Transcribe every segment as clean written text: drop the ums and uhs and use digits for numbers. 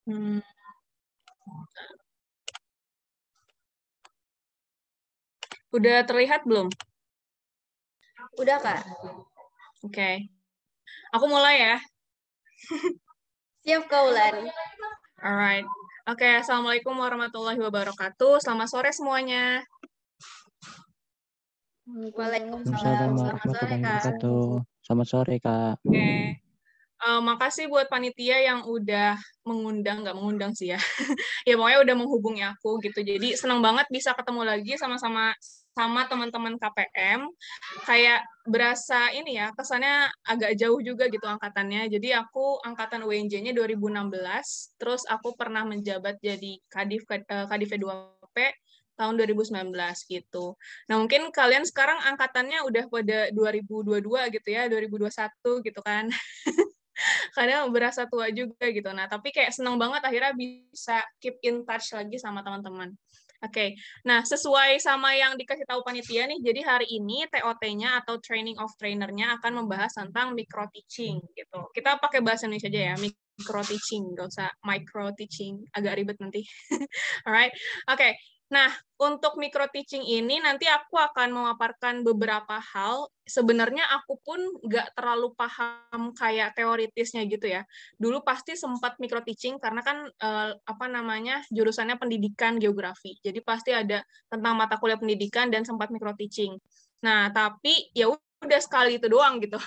Hmm. Udah terlihat belum? Udah, Kak. Oke. Aku mulai ya. Siap, Kak Ulan. Alright. Oke, Assalamualaikum warahmatullahi wabarakatuh. Selamat sore semuanya. Waalaikumsalam. Waalaikumsalam Selamat sore, warahmatullahi Kak. wabarakatuh. Selamat sore, Kak. Oke. Makasih buat panitia yang udah nggak mengundang sih ya. Ya pokoknya udah menghubungi aku gitu. Jadi senang banget bisa ketemu lagi sama teman-teman KPM. Kayak berasa ini ya, kesannya agak jauh juga gitu angkatannya. Jadi aku angkatan UNJ-nya 2016, terus aku pernah menjabat jadi Kadif 2P tahun 2019 gitu. Nah, mungkin kalian sekarang angkatannya udah pada 2022 gitu ya, 2021 gitu kan. Kadang berasa tua juga gitu. Nah, tapi kayak seneng banget akhirnya bisa keep in touch lagi sama teman-teman. Oke, nah sesuai sama yang dikasih tahu panitia nih, jadi hari ini TOT-nya atau Training of Trainer-nya akan membahas tentang micro teaching gitu. Kita pakai bahasa Indonesia aja ya, micro teaching, nggak usah micro teaching, agak ribet nanti. Alright, oke. Nah, untuk micro teaching ini nanti aku akan memaparkan beberapa hal. Sebenarnya aku pun nggak terlalu paham kayak teoritisnya gitu ya. Dulu pasti sempat micro teaching karena kan apa namanya jurusannya pendidikan geografi. Jadi pasti ada tentang mata kuliah pendidikan dan sempat micro teaching. Nah, tapi ya udah sekali itu doang gitu.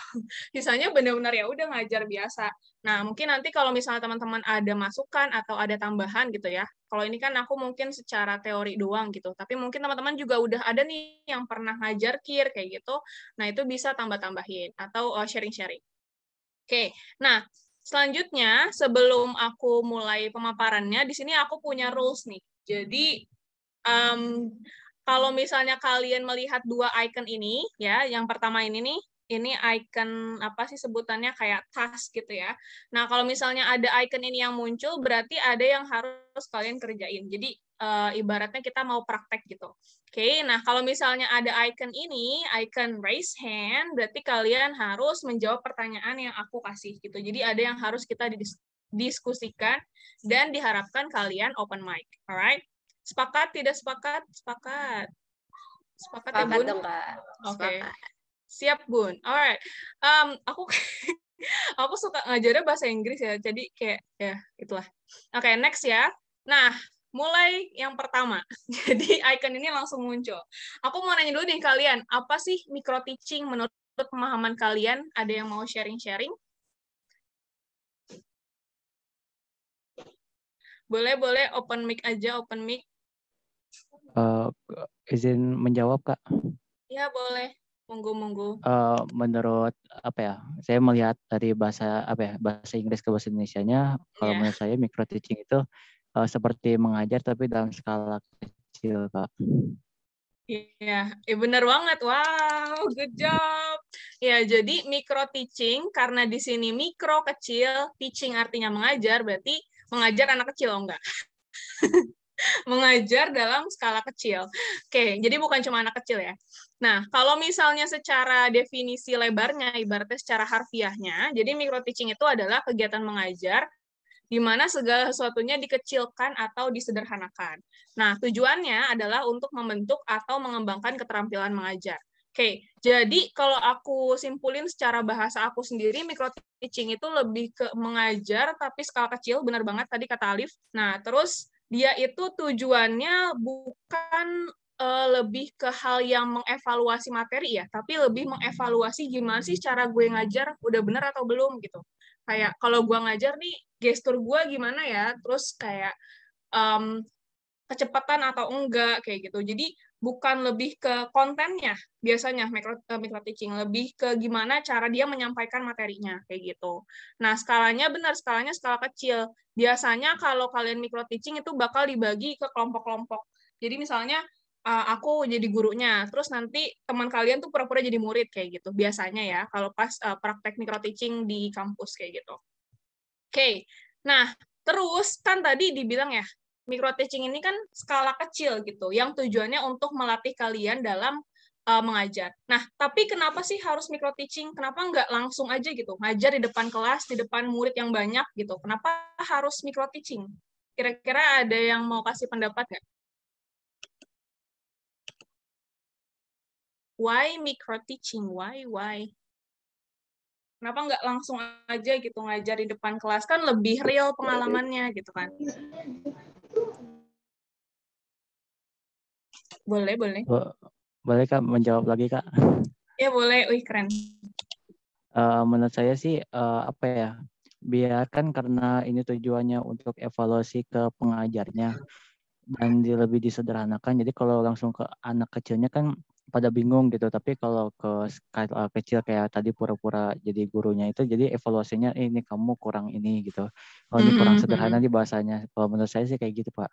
Sisanya benar-benar ya udah ngajar biasa. Nah, mungkin nanti kalau misalnya teman-teman ada masukan atau ada tambahan gitu ya. Kalau ini kan aku mungkin secara teori doang gitu. Tapi mungkin teman-teman juga udah ada nih yang pernah ngajar KIR kayak gitu. Nah, itu bisa tambah-tambahin atau sharing-sharing. Oke. Nah, selanjutnya sebelum aku mulai pemaparannya, di sini aku punya rules nih. Jadi kalau misalnya kalian melihat dua icon ini, ya, yang pertama ini nih, ini icon apa sih sebutannya kayak task gitu ya. Nah, kalau misalnya ada icon ini yang muncul, berarti ada yang harus kalian kerjain. Jadi ibaratnya kita mau praktek gitu. Oke, nah kalau misalnya ada icon ini, icon raise hand, berarti kalian harus menjawab pertanyaan yang aku kasih gitu. Jadi ada yang harus kita diskusikan dan diharapkan kalian open mic. Alright? Sepakat, tidak sepakat? Sepakat. Sepakat ya, Sepakat Bun? dong, Kak. Oke. Sepakat. Siap, Bun. Alright. Aku aku suka ngajarnya bahasa Inggris ya, jadi kayak ya itulah. Oke, next ya. Nah, mulai yang pertama. Jadi icon ini langsung muncul. Aku mau nanya dulu nih kalian, apa sih micro teaching menurut pemahaman kalian? Ada yang mau sharing-sharing? Boleh open mic aja, open mic. Izin menjawab, Kak. Ya, boleh. Monggo. Menurut apa ya? Saya melihat dari bahasa bahasa Inggris ke bahasa Indonesianya, kalau Ya. menurut saya micro teaching itu seperti mengajar tapi dalam skala kecil, Kak. Iya, benar banget. Wow, good job. Ya, jadi micro teaching karena di sini mikro kecil, teaching artinya mengajar, berarti mengajar anak kecil, oh enggak? Mengajar dalam skala kecil. Oke, jadi bukan cuma anak kecil ya. Nah, kalau misalnya secara definisi lebarnya, ibaratnya secara harfiahnya, jadi micro teaching itu adalah kegiatan mengajar di mana segala sesuatunya dikecilkan atau disederhanakan. Nah, tujuannya adalah untuk membentuk atau mengembangkan keterampilan mengajar. Oke, jadi kalau aku simpulin secara bahasa aku sendiri, micro teaching itu lebih ke mengajar tapi skala kecil, benar banget tadi kata Alif. Nah, terus dia itu tujuannya bukan lebih ke hal yang mengevaluasi materi ya, tapi lebih mengevaluasi gimana sih cara gue ngajar, udah benar atau belum gitu. Kayak kalau gue ngajar nih, gestur gue gimana ya, terus kayak um, kecepatan atau enggak kayak gitu. Jadi bukan lebih ke kontennya biasanya micro teaching, lebih ke gimana cara dia menyampaikan materinya kayak gitu. Nah, skalanya benar, skalanya skala kecil. Biasanya kalau kalian micro teaching itu bakal dibagi ke kelompok-kelompok. Jadi misalnya aku jadi gurunya, terus nanti teman kalian tuh pura-pura jadi murid kayak gitu. Biasanya ya kalau pas praktek micro teaching di kampus kayak gitu. Oke. Nah, terus kan tadi dibilang ya, micro teaching ini kan skala kecil gitu, yang tujuannya untuk melatih kalian dalam mengajar. Nah, tapi kenapa sih harus micro teaching? Kenapa nggak langsung aja gitu, ngajar di depan kelas, di depan murid yang banyak gitu? Kenapa harus micro teaching? Kira-kira ada yang mau kasih pendapat nggak? Why micro teaching? Why? Kenapa nggak langsung aja gitu ngajar di depan kelas? Kan lebih real pengalamannya gitu kan? Boleh. Boleh Kak menjawab lagi Kak? Ya boleh, wih keren. Menurut saya sih apa ya, biarkan karena ini tujuannya untuk evaluasi ke pengajarnya dan lebih disederhanakan. Jadi kalau langsung ke anak kecilnya kan pada bingung gitu. Tapi kalau ke skala kecil kayak tadi pura-pura jadi gurunya itu, jadi evaluasinya ini kamu kurang ini gitu. Kalau ini kurang sederhana di bahasanya. Kalau menurut saya sih kayak gitu Pak.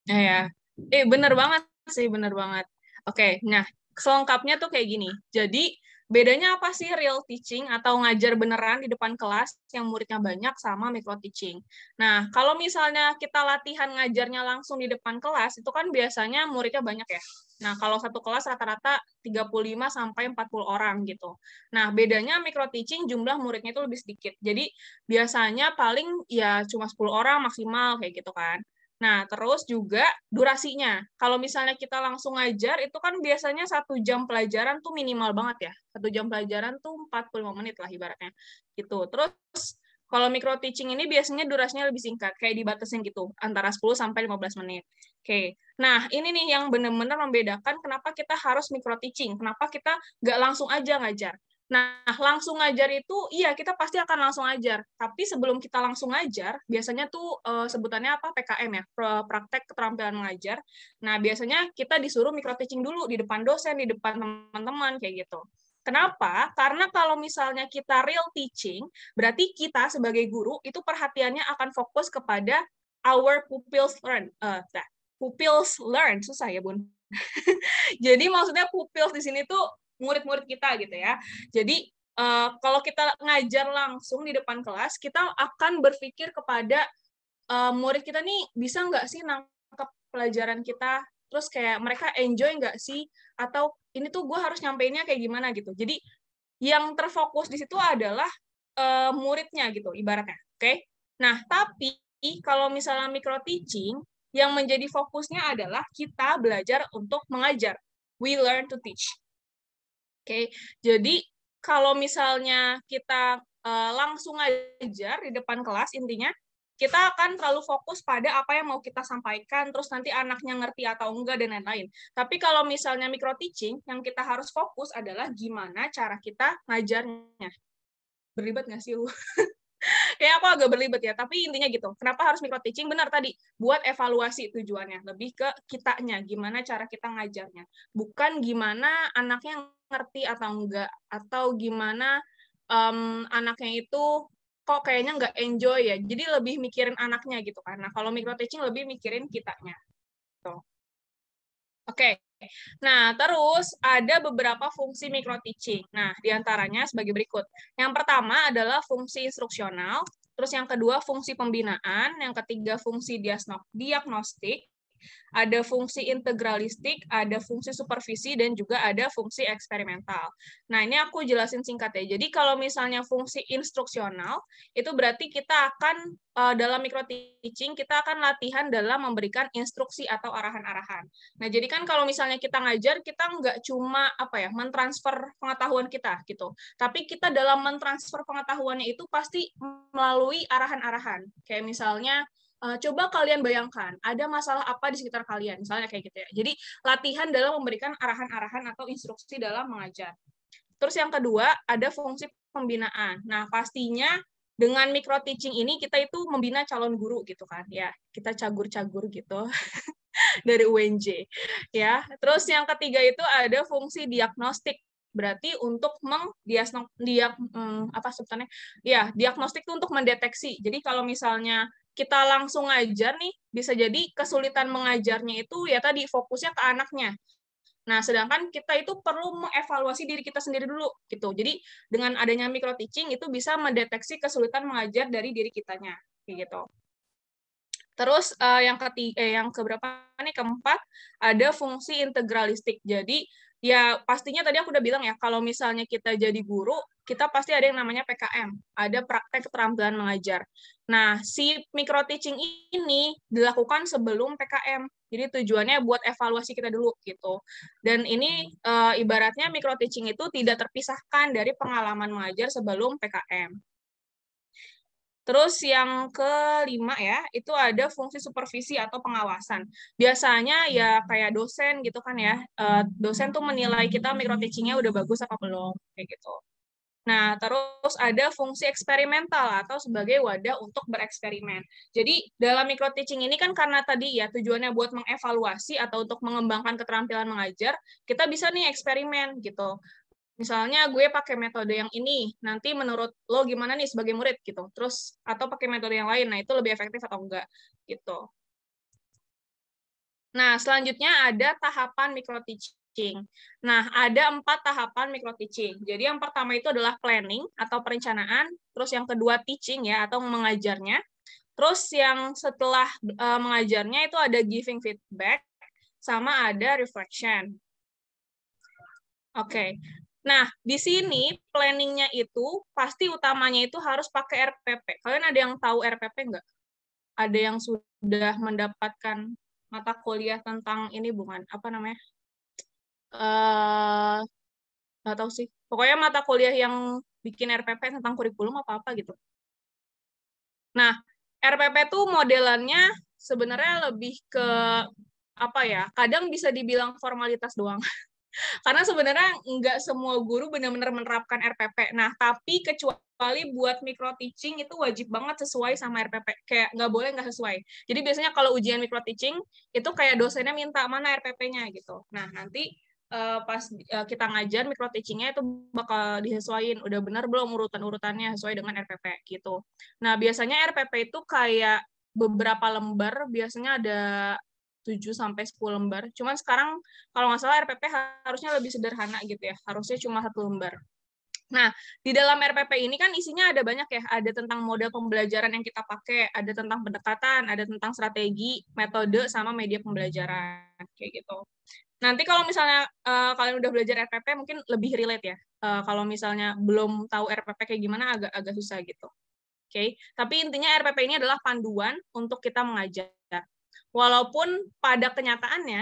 Ya. Bener banget sih, bener banget. Oke, nah selengkapnya tuh kayak gini. Jadi bedanya apa sih real teaching atau ngajar beneran di depan kelas yang muridnya banyak sama micro teaching? Nah, kalau misalnya kita latihan ngajarnya langsung di depan kelas, itu kan biasanya muridnya banyak ya. Nah, kalau satu kelas rata-rata 35 sampai 40 orang gitu. Nah, bedanya micro teaching jumlah muridnya itu lebih sedikit. Jadi biasanya paling ya cuma 10 orang maksimal kayak gitu kan. Nah, terus juga durasinya. Kalau misalnya kita langsung ngajar, itu kan biasanya 1 jam pelajaran tuh minimal banget ya. 1 jam pelajaran tuh 45 menit lah ibaratnya. Gitu. Terus, kalau micro teaching ini biasanya durasinya lebih singkat, kayak dibatasin gitu, antara 10 sampai 15 menit. Oke. Nah, ini nih yang benar-benar membedakan kenapa kita harus micro teaching. Kenapa kita nggak langsung aja ngajar. Nah, langsung ngajar itu, iya kita pasti akan langsung ngajar. Tapi sebelum kita langsung ngajar, biasanya tuh sebutannya apa? PKM ya, praktek keterampilan mengajar. Nah, biasanya kita disuruh micro teaching dulu di depan dosen, di depan teman-teman, kayak gitu. Kenapa? Karena kalau misalnya kita real teaching, berarti kita sebagai guru itu perhatiannya akan fokus kepada our pupils learn. Pupils learn, susah ya, Bun. Jadi maksudnya pupils di sini tuh murid-murid kita gitu ya. Jadi kalau kita ngajar langsung di depan kelas, kita akan berpikir kepada murid kita nih bisa nggak sih nangkep pelajaran kita, terus kayak mereka enjoy nggak sih, atau ini tuh gue harus nyampeinnya kayak gimana gitu. Jadi yang terfokus di situ adalah muridnya gitu ibaratnya. Oke? Nah, tapi kalau misalnya micro teaching, yang menjadi fokusnya adalah kita belajar untuk mengajar. We learn to teach. Oke, jadi kalau misalnya kita langsung ngajar di depan kelas, intinya kita akan terlalu fokus pada apa yang mau kita sampaikan, terus nanti anaknya ngerti atau enggak, dan lain-lain. Tapi kalau misalnya micro teaching, yang kita harus fokus adalah gimana cara kita ngajarnya. Berlibat nggak sih lu? Kayak aku agak berlibat ya, tapi intinya gitu. Kenapa harus micro teaching? Benar tadi, buat evaluasi tujuannya. Lebih ke kitanya, gimana cara kita ngajarnya. Bukan gimana anaknya ngerti atau enggak, atau gimana anaknya itu kok kayaknya nggak enjoy ya. Jadi lebih mikirin anaknya gitu kan. Nah, kalau micro teaching lebih mikirin kitanya. Tuh. Oke. Nah, terus ada beberapa fungsi micro teaching. Nah, diantaranya sebagai berikut. Yang pertama adalah fungsi instruksional, terus yang kedua fungsi pembinaan, yang ketiga fungsi diagnostik, ada fungsi integralistik, ada fungsi supervisi, dan juga ada fungsi eksperimental. Nah, ini aku jelasin singkat ya. Jadi kalau misalnya fungsi instruksional, itu berarti kita akan dalam micro teaching, kita akan latihan dalam memberikan instruksi atau arahan-arahan. Nah, jadi kan kalau misalnya kita ngajar, kita nggak cuma mentransfer pengetahuan kita gitu. Tapi kita dalam mentransfer pengetahuannya itu pasti melalui arahan-arahan. Kayak misalnya coba kalian bayangkan, ada masalah apa di sekitar kalian, misalnya kayak gitu ya. Jadi, latihan dalam memberikan arahan-arahan atau instruksi dalam mengajar. Terus yang kedua, ada fungsi pembinaan. Nah, pastinya dengan micro teaching ini, kita itu membina calon guru gitu kan. Ya, kita cagur-cagur gitu dari UNJ. Ya, terus yang ketiga itu ada fungsi diagnostik. Berarti untuk diagnostik itu untuk mendeteksi. Jadi kalau misalnya kita langsung ngajar nih, bisa jadi kesulitan mengajarnya itu ya tadi fokusnya ke anaknya. Nah, sedangkan kita itu perlu mengevaluasi diri kita sendiri dulu gitu. Jadi dengan adanya micro teaching itu bisa mendeteksi kesulitan mengajar dari diri kitanya gitu. Terus yang keempat ada fungsi integralistik. Jadi Ya, pastinya tadi aku udah bilang ya, kalau misalnya kita jadi guru, kita pasti ada yang namanya PKM, ada praktek keterampilan mengajar. Nah, si micro teaching ini dilakukan sebelum PKM. Jadi tujuannya buat evaluasi kita dulu gitu. Dan ini ibaratnya micro teaching itu tidak terpisahkan dari pengalaman mengajar sebelum PKM. Terus yang kelima ya, itu ada fungsi supervisi atau pengawasan. Biasanya ya kayak dosen gitu kan ya, dosen tuh menilai kita micro teaching-nya udah bagus apa belum, kayak gitu. Nah, terus ada fungsi eksperimental atau sebagai wadah untuk bereksperimen. Jadi dalam micro teaching ini kan karena tadi ya tujuannya buat mengevaluasi atau untuk mengembangkan keterampilan mengajar, kita bisa nih eksperimen gitu. Misalnya gue pakai metode yang ini, nanti menurut lo gimana nih sebagai murid gitu. Terus atau pakai metode yang lain, nah itu lebih efektif atau enggak gitu. Nah, selanjutnya ada tahapan micro teaching. Nah, ada 4 tahapan micro teaching. Jadi yang pertama itu adalah planning atau perencanaan, terus yang kedua teaching ya atau mengajarnya. Terus yang setelah mengajarnya itu ada giving feedback sama ada reflection. Oke. Nah, di sini planning-nya itu pasti utamanya itu harus pakai RPP. Kalian ada yang tahu RPP nggak? Ada yang sudah mendapatkan mata kuliah tentang ini bukan? Apa namanya? Nggak tahu sih. Pokoknya mata kuliah yang bikin RPP tentang kurikulum apa-apa gitu. Nah, RPP tuh modelannya sebenarnya lebih ke apa ya? Kadang bisa dibilang formalitas doang. Karena sebenarnya nggak semua guru benar-benar menerapkan RPP. Nah, tapi kecuali buat micro teaching itu wajib banget sesuai sama RPP. Kayak nggak boleh nggak sesuai. Jadi biasanya kalau ujian micro teaching, itu kayak dosennya minta mana RPP-nya gitu. Nah, nanti pas kita ngajar micro teaching-nya itu bakal disesuaikan. Udah benar belum urutan-urutannya sesuai dengan RPP gitu. Nah, biasanya RPP itu kayak beberapa lembar, biasanya ada 7 sampai 10 lembar. Cuman sekarang kalau nggak salah RPP harusnya lebih sederhana gitu ya. Harusnya cuma 1 lembar. Nah, di dalam RPP ini kan isinya ada banyak ya. Ada tentang model pembelajaran yang kita pakai, ada tentang pendekatan, ada tentang strategi, metode, sama media pembelajaran. Kayak gitu. Nanti kalau misalnya kalian udah belajar RPP mungkin lebih relate ya. Kalau misalnya belum tahu RPP kayak gimana agak susah gitu. Oke, tapi intinya RPP ini adalah panduan untuk kita mengajar. Walaupun pada kenyataannya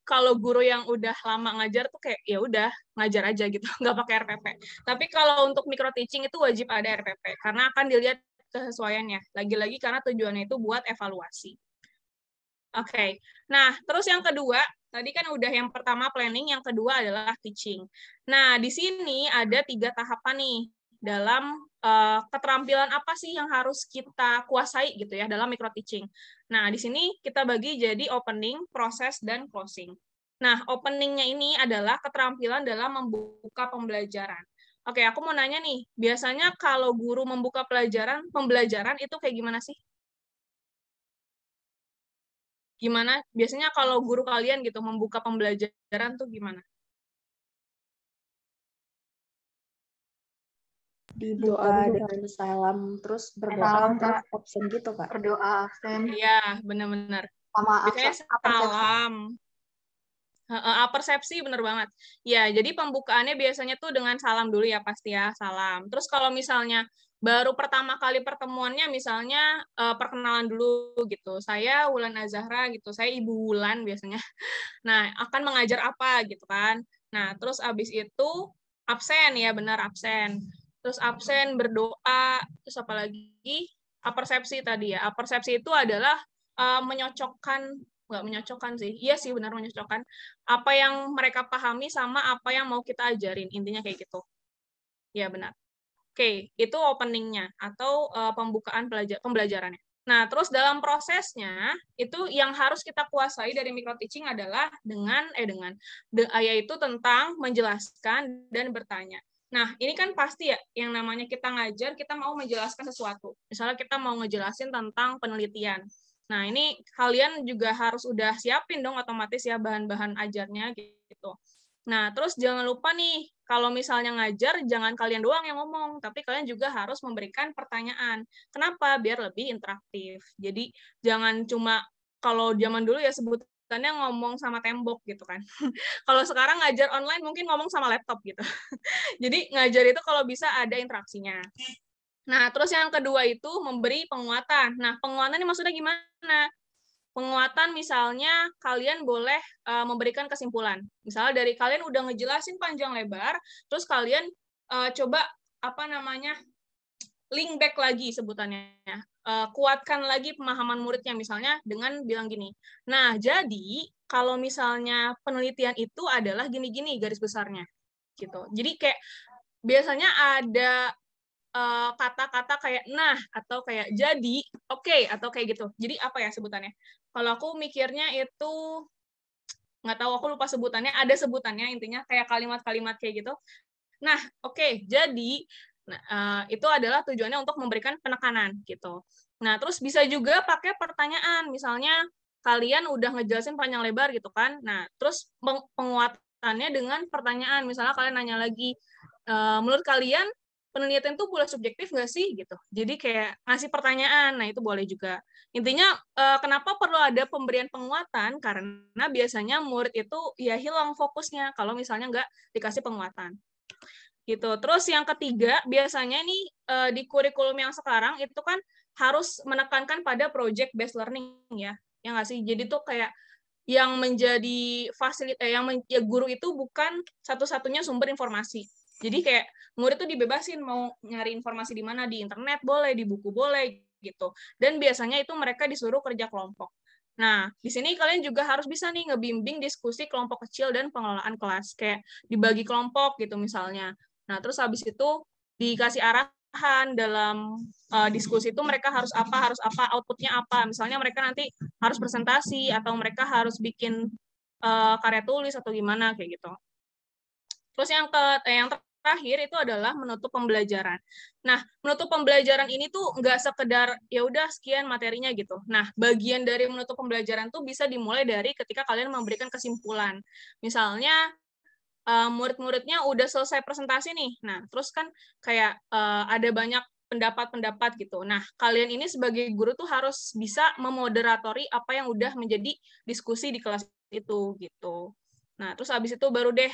kalau guru yang udah lama ngajar tuh kayak ya udah ngajar aja gitu, nggak pakai RPP. Tapi kalau untuk micro teaching itu wajib ada RPP karena akan dilihat kesesuaiannya. Lagi-lagi karena tujuannya itu buat evaluasi. Oke. Nah, terus yang kedua, tadi kan udah yang pertama planning, yang kedua adalah teaching. Nah, di sini ada 3 tahapan nih dalam keterampilan apa sih yang harus kita kuasai gitu ya dalam micro teaching. Nah, di sini kita bagi jadi opening, proses, dan closing. Nah, openingnya ini adalah keterampilan dalam membuka pembelajaran. Oke, aku mau nanya nih, biasanya kalau guru membuka pembelajaran itu kayak gimana sih? Gimana? Biasanya kalau guru kalian gitu membuka pembelajaran tuh gimana? Dibuka dengan salam, terus berdoa, terus absen gitu, Kak. Berdoa, absen. Iya, benar-benar. Sama Biasanya salam. Persepsi bener banget. Ya, jadi pembukaannya biasanya tuh dengan salam dulu ya pasti ya, salam. Terus kalau misalnya baru pertama kali pertemuannya misalnya perkenalan dulu gitu. Saya Wulan Azahra gitu. Saya Ibu Wulan biasanya. Nah, akan mengajar apa gitu kan. Nah, terus abis itu absen ya, benar absen. Terus absen, berdoa, terus apa lagi? Apersepsi tadi ya. Apersepsi itu adalah menyocokkan, nggak menyocokkan sih. Iya sih, benar menyocokkan. Apa yang mereka pahami sama apa yang mau kita ajarin. Intinya kayak gitu. Ya, benar. Oke, itu openingnya atau pembukaan pembelajarannya. Nah, terus dalam prosesnya itu yang harus kita kuasai dari micro teaching adalah yaitu tentang menjelaskan dan bertanya. Nah, ini kan pasti ya yang namanya kita ngajar, kita mau menjelaskan sesuatu. Misalnya kita mau ngejelasin tentang penelitian. Nah, ini kalian juga harus udah siapin dong otomatis ya bahan-bahan ajarnya gitu. Nah, terus jangan lupa nih, kalau misalnya ngajar, jangan kalian doang yang ngomong, tapi kalian juga harus memberikan pertanyaan. Kenapa? Biar lebih interaktif. Jadi, jangan cuma, kalau zaman dulu ya sebut sebutannya ngomong sama tembok gitu kan. Kalau sekarang ngajar online mungkin ngomong sama laptop gitu. Jadi ngajar itu kalau bisa ada interaksinya. Nah, terus yang kedua itu memberi penguatan. Nah, penguatan ini maksudnya gimana? Penguatan misalnya kalian boleh memberikan kesimpulan. Misalnya dari kalian udah ngejelasin panjang lebar, terus kalian coba link back lagi sebutannya. Kuatkan lagi pemahaman muridnya misalnya dengan bilang gini. Nah, jadi kalau misalnya penelitian itu adalah gini-gini garis besarnya gitu. Jadi kayak biasanya ada kata-kata kayak nah atau kayak jadi, oke, atau kayak gitu. Jadi apa ya sebutannya? Kalau aku mikirnya itu nggak tahu, aku lupa sebutannya, ada sebutannya intinya kayak kalimat-kalimat kayak gitu. Nah, oke, jadi itu adalah tujuannya untuk memberikan penekanan gitu. Nah, terus bisa juga pakai pertanyaan, misalnya kalian udah ngejelasin panjang lebar gitu kan. Nah, terus penguatannya dengan pertanyaan, misalnya kalian nanya lagi, menurut kalian penelitian itu boleh subjektif nggak sih gitu. Jadi kayak ngasih pertanyaan, nah itu boleh juga. Intinya kenapa perlu ada pemberian penguatan? Karena biasanya murid itu ya hilang fokusnya kalau misalnya nggak dikasih penguatan. Gitu. Terus yang ketiga, biasanya nih di kurikulum yang sekarang itu kan harus menekankan pada project based learning ya. Ya nggak sih? Jadi tuh kayak yang menjadi ya guru itu bukan satu-satunya sumber informasi. Jadi kayak murid tuh dibebasin mau nyari informasi di mana, di internet boleh, di buku boleh gitu. Dan biasanya itu mereka disuruh kerja kelompok. Nah, di sini kalian juga harus bisa nih ngebimbing diskusi kelompok kecil dan pengelolaan kelas. Kayak dibagi kelompok gitu misalnya. Nah, terus habis itu dikasih arahan dalam diskusi itu mereka harus apa, outputnya apa. Misalnya mereka nanti harus presentasi atau mereka harus bikin karya tulis atau gimana kayak gitu. Terus yang terakhir itu adalah menutup pembelajaran. Nah, menutup pembelajaran ini tuh nggak sekedar ya udah sekian materinya gitu. Nah, bagian dari menutup pembelajaran tuh bisa dimulai dari ketika kalian memberikan kesimpulan. Misalnya murid-muridnya udah selesai presentasi nih. Nah, terus kan kayak ada banyak pendapat-pendapat gitu. Nah, kalian ini sebagai guru tuh harus bisa memoderatori apa yang udah menjadi diskusi di kelas itu gitu. Nah, terus habis itu baru deh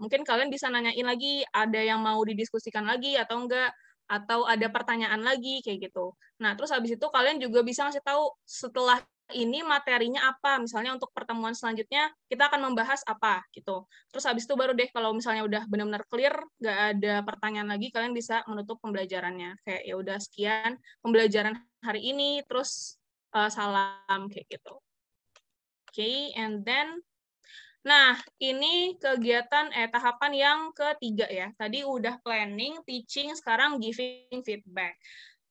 mungkin kalian bisa nanyain lagi ada yang mau didiskusikan lagi atau enggak, atau ada pertanyaan lagi kayak gitu. Nah, terus habis itu kalian juga bisa ngasih tahu setelah ini materinya apa, misalnya untuk pertemuan selanjutnya kita akan membahas apa gitu. Terus habis itu baru deh kalau misalnya udah benar-benar clear, nggak ada pertanyaan lagi, kalian bisa menutup pembelajarannya. Kayak ya udah sekian pembelajaran hari ini, terus salam kayak gitu. Oke, and then nah, ini kegiatan tahapan yang ketiga ya. Tadi udah planning, teaching, sekarang giving feedback.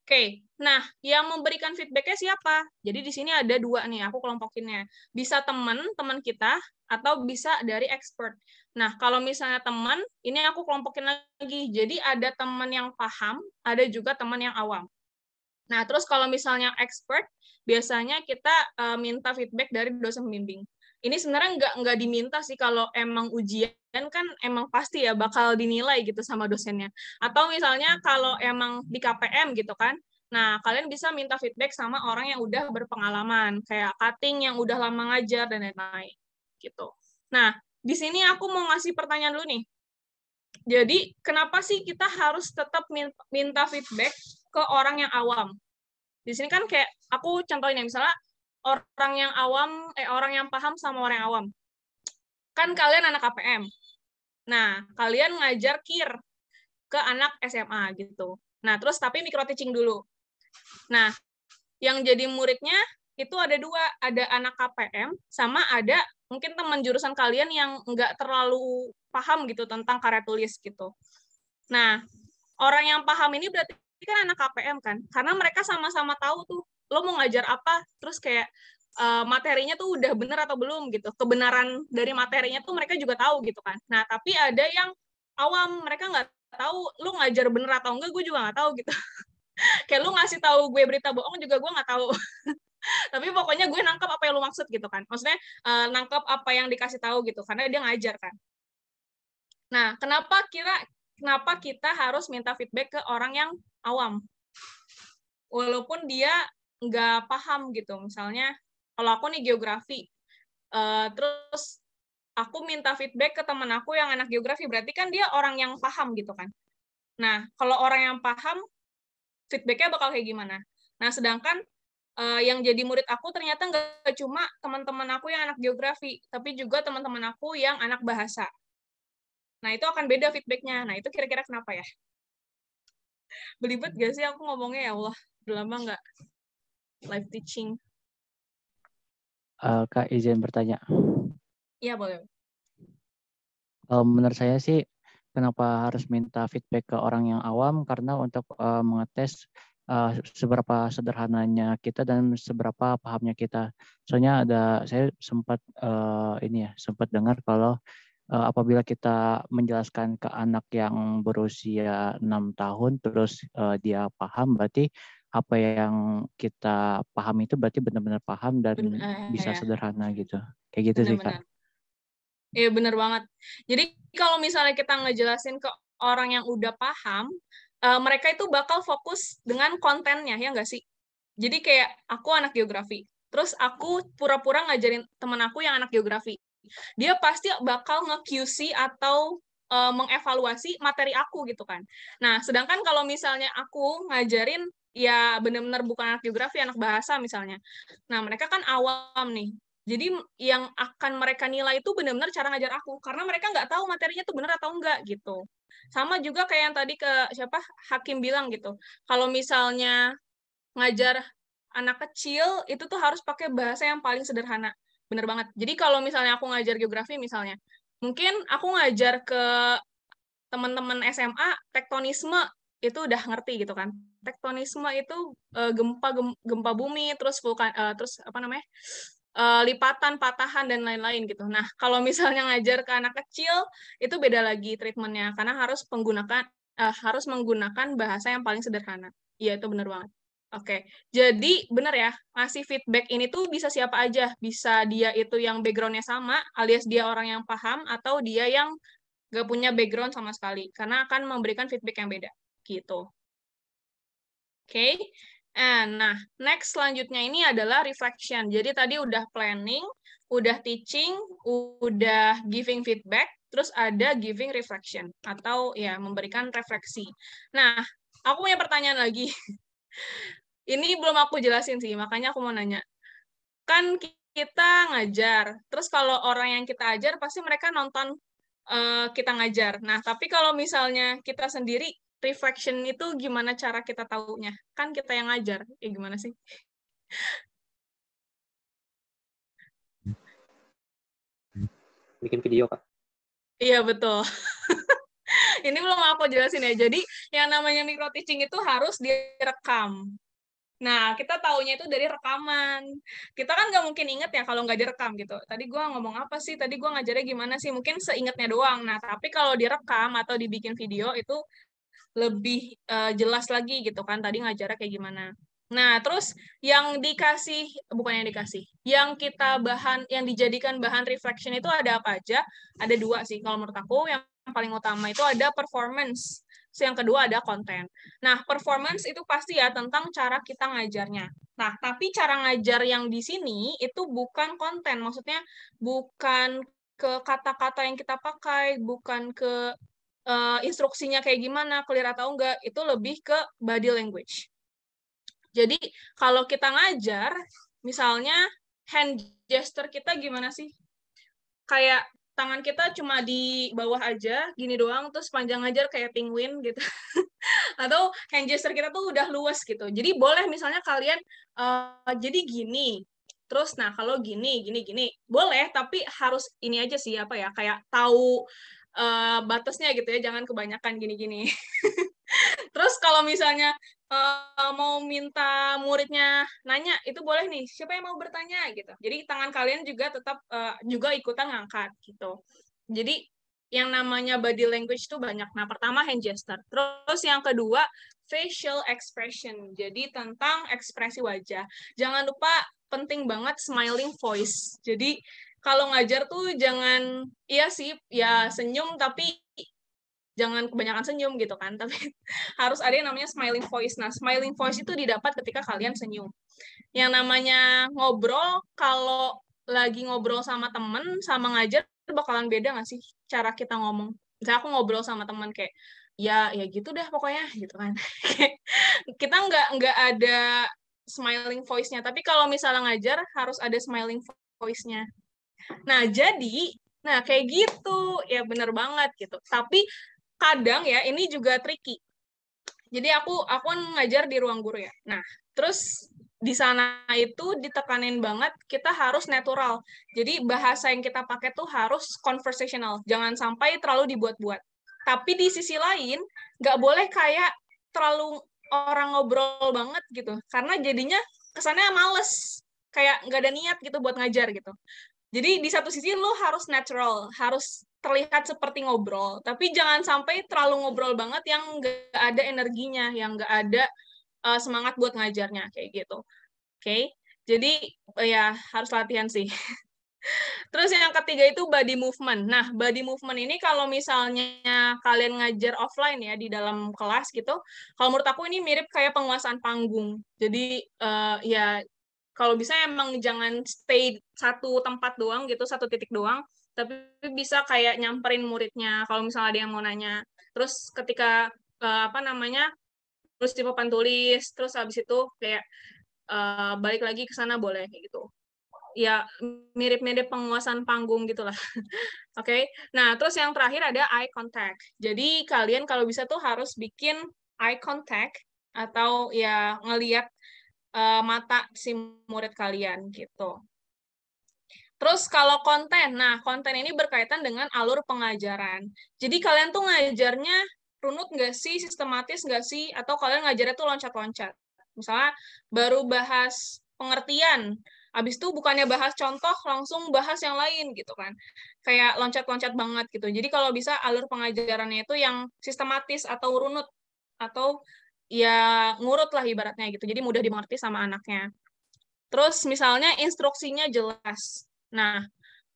Oke, nah yang memberikan feedback-nya siapa? Jadi di sini ada dua nih, aku kelompokinnya. Bisa teman kita, atau bisa dari expert. Nah, kalau misalnya teman, ini aku kelompokin lagi. Jadi ada teman yang paham, ada juga teman yang awam. Nah, terus kalau misalnya expert, biasanya kita minta feedback dari dosen pembimbing. Ini sebenarnya nggak diminta sih, kalau emang ujian kan emang pasti ya bakal dinilai gitu sama dosennya. Atau misalnya kalau emang di KPM gitu kan, nah kalian bisa minta feedback sama orang yang udah berpengalaman, kayak cutting yang udah lama ngajar dan lain-lain gitu. Nah, di sini aku mau ngasih pertanyaan dulu nih. Jadi, kenapa sih kita harus tetap minta feedback ke orang yang awam? Di sini kan kayak aku contohin ya, misalnya orang yang awam, orang yang paham sama orang yang awam. Kan kalian anak KPM. Nah, kalian ngajar KIR ke anak SMA gitu. Nah, terus tapi micro teaching dulu. Nah, yang jadi muridnya itu ada dua, ada anak KPM sama ada mungkin teman jurusan kalian yang nggak terlalu paham gitu tentang karya tulis gitu. Nah, orang yang paham ini berarti kan anak KPM kan, karena mereka sama-sama tahu tuh lo mau ngajar apa, terus kayak materinya tuh udah bener atau belum gitu, kebenaran dari materinya tuh mereka juga tahu gitu kan. Nah, tapi ada yang awam, mereka nggak tahu lo ngajar bener atau enggak, gue juga nggak tahu gitu. Kayak lo ngasih tahu gue berita bohong juga gue nggak tahu. Tapi pokoknya gue nangkep apa yang lo maksud gitu kan, maksudnya nangkep apa yang dikasih tahu gitu, karena dia ngajar kan. Nah, kenapa kita harus minta feedback ke orang yang awam? Walaupun dia nggak paham gitu. Misalnya, kalau aku nih geografi, Terus aku minta feedback ke teman aku yang anak geografi, berarti kan dia orang yang paham gitu kan. Nah, kalau orang yang paham, feedback-nya bakal kayak gimana. Nah, sedangkan yang jadi murid aku ternyata nggak cuma teman-teman aku yang anak geografi, tapi juga teman-teman aku yang anak bahasa. Nah, itu akan beda feedback-nya. Nah, itu kira-kira kenapa ya? Belibet gak sih aku ngomongnya, ya Allah, udah lama nggak live teaching. Kak, izin bertanya. Iya, boleh. Menurut saya sih, kenapa harus minta feedback ke orang yang awam? Karena untuk mengetes seberapa sederhananya kita dan seberapa pahamnya kita. Soalnya saya sempat sempat dengar kalau apabila kita menjelaskan ke anak yang berusia 6 tahun, terus dia paham, berarti apa yang kita paham itu berarti benar-benar paham dan bisa Ya, sederhana gitu. Kayak gitu sih, Kak. benar-benar. Iya, benar banget. Jadi kalau misalnya kita ngejelasin ke orang yang udah paham, mereka itu bakal fokus dengan kontennya, ya nggak sih? Jadi kayak aku anak geografi, terus aku pura-pura ngajarin temen aku yang anak geografi. Dia pasti bakal nge-QC atau mengevaluasi materi aku gitu kan. Nah, sedangkan kalau misalnya aku ngajarin ya benar-benar bukan anak geografi, anak bahasa misalnya. Nah, mereka kan awam nih. Jadi yang akan mereka nilai itu benar-benar cara ngajar aku, karena mereka nggak tahu materinya tuh benar atau enggak gitu. Sama juga kayak yang tadi ke siapa Hakim bilang gitu. Kalau misalnya ngajar anak kecil itu tuh harus pakai bahasa yang paling sederhana. Bener banget. Jadi kalau misalnya aku ngajar geografi misalnya, mungkin aku ngajar ke teman-teman SMA tektonisme itu udah ngerti gitu kan. Tektonisme itu gempa bumi, terus terus apa namanya? Lipatan, patahan dan lain-lain gitu. Nah, kalau misalnya ngajar ke anak kecil itu beda lagi treatmentnya karena harus menggunakan bahasa yang paling sederhana. Iya, itu benar banget. Oke, jadi benar ya, ngasih feedback ini tuh bisa siapa aja. Bisa dia itu yang background-nya sama, alias dia orang yang paham, atau dia yang gak punya background sama sekali, karena akan memberikan feedback yang beda. Gitu. Oke, nah, next selanjutnya ini adalah reflection. Jadi tadi udah planning, udah teaching, udah giving feedback, terus ada giving reflection, atau ya memberikan refleksi. Nah, aku punya pertanyaan lagi. Ini belum aku jelasin sih, makanya aku mau nanya. Kan kita ngajar, terus kalau orang yang kita ajar, pasti mereka nonton kita ngajar. Nah, tapi kalau misalnya kita sendiri, reflection itu gimana cara kita tahunya? Kan kita yang ngajar, ya gimana sih? Bikin video, Kak. Iya, betul. Ini belum aku jelasin ya. Jadi, yang namanya micro teaching itu harus direkam. Nah, kita taunya itu dari rekaman. Kita kan nggak mungkin inget ya kalau nggak direkam gitu. Tadi gue ngomong apa sih? Tadi gue ngajarnya gimana sih? Mungkin seingetnya doang. Nah, tapi kalau direkam atau dibikin video itu lebih jelas lagi gitu kan. Tadi ngajarnya kayak gimana. Nah, terus bukan yang dikasih, yang kita yang dijadikan bahan reflection itu ada apa aja? Ada dua sih kalau menurut aku. Yang paling utama itu ada performance. Yang kedua ada konten. Nah, performance itu pasti ya tentang cara kita ngajarnya. Nah, tapi cara ngajar yang di sini itu bukan konten. Maksudnya bukan ke kata-kata yang kita pakai, bukan ke instruksinya kayak gimana, clear atau enggak, itu lebih ke body language. Jadi kalau kita ngajar, misalnya hand gesture kita gimana sih? Kayak tangan kita cuma di bawah aja, gini doang, terus panjang ngajar kayak penguin gitu. Atau hand gesture kita tuh udah luas gitu. Jadi boleh misalnya kalian, jadi gini, terus nah kalau gini, boleh, tapi harus ini aja sih, apa ya, kayak tahu batasnya gitu ya, jangan kebanyakan gini-gini. Terus kalau misalnya mau minta muridnya nanya, itu boleh nih, siapa yang mau bertanya gitu. Jadi tangan kalian juga tetap juga ikutan ngangkat gitu. Jadi yang namanya body language itu banyak. Nah, pertama hand gesture. Terus yang kedua facial expression. Jadi tentang ekspresi wajah. Jangan lupa penting banget smiling voice. Jadi kalau ngajar tuh jangan, iya sih, ya senyum tapi jangan kebanyakan senyum gitu kan, tapi harus ada yang namanya smiling voice. Nah, smiling voice itu didapat ketika kalian senyum. Yang namanya ngobrol, kalau lagi ngobrol sama temen sama ngajar bakalan beda nggak sih cara kita ngomong? Misalnya aku ngobrol sama temen kayak ya gitu deh pokoknya gitu kan. Kita nggak ada smiling voice-nya, tapi kalau misalnya ngajar harus ada smiling voice-nya. Nah kayak gitu ya bener banget gitu. Tapi kadang ya ini juga tricky. Jadi aku kan ngajar di ruang guru ya. Nah, terus di sana itu ditekanin banget kita harus natural. Jadi bahasa yang kita pakai tuh harus conversational. Jangan sampai terlalu dibuat-buat. Tapi di sisi lain, nggak boleh kayak terlalu orang ngobrol banget gitu. Karena jadinya kesannya males. Kayak nggak ada niat gitu buat ngajar gitu. Jadi di satu sisi lo harus natural, harus terlihat seperti ngobrol, tapi jangan sampai terlalu ngobrol banget yang nggak ada energinya, yang nggak ada semangat buat ngajarnya kayak gitu. Oke, jadi ya harus latihan sih. Terus yang ketiga itu body movement. Nah, body movement ini kalau misalnya kalian ngajar offline ya di dalam kelas gitu, kalau menurut aku ini mirip kayak penguasaan panggung. Jadi ya kalau bisa emang jangan stay satu tempat doang gitu, satu titik doang, tapi bisa kayak nyamperin muridnya kalau misalnya ada yang mau nanya. Terus ketika apa namanya terus di papan tulis, terus habis itu kayak balik lagi ke sana boleh kayak gitu. Ya mirip-mirip penguasaan panggung gitulah. Oke. Nah, terus yang terakhir ada eye contact. Jadi kalian kalau bisa tuh harus bikin eye contact atau ya ngelihat mata si murid kalian gitu. Terus kalau konten, nah konten ini berkaitan dengan alur pengajaran. Jadi kalian tuh ngajarnya runut nggak sih, sistematis nggak sih, atau kalian ngajarnya tuh loncat-loncat. Misalnya baru bahas pengertian, habis itu bukannya bahas contoh, langsung bahas yang lain gitu kan. Kayak loncat-loncat banget gitu. Jadi kalau bisa alur pengajarannya itu yang sistematis atau runut, atau ya ngurut lah ibaratnya gitu. Jadi mudah dimengerti sama anaknya. Terus misalnya instruksinya jelas. Nah,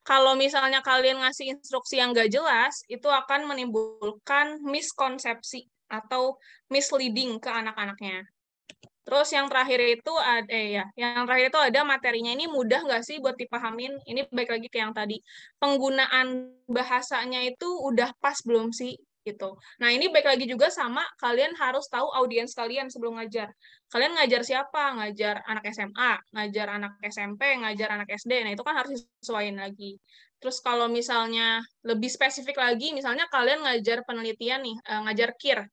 kalau misalnya kalian ngasih instruksi yang nggak jelas, itu akan menimbulkan miskonsepsi atau misleading ke anak-anaknya. Terus yang terakhir itu ada materinya ini mudah nggak sih buat dipahamin? Ini baik lagi ke yang tadi. Penggunaan bahasanya itu udah pas belum sih? Gitu. Nah, ini baik lagi juga sama kalian harus tahu audiens kalian sebelum ngajar. Kalian ngajar siapa? Ngajar anak SMA, ngajar anak SMP, ngajar anak SD. Nah, itu kan harus disesuaikan lagi. Terus kalau misalnya lebih spesifik lagi, misalnya kalian ngajar penelitian nih, ngajar KIR.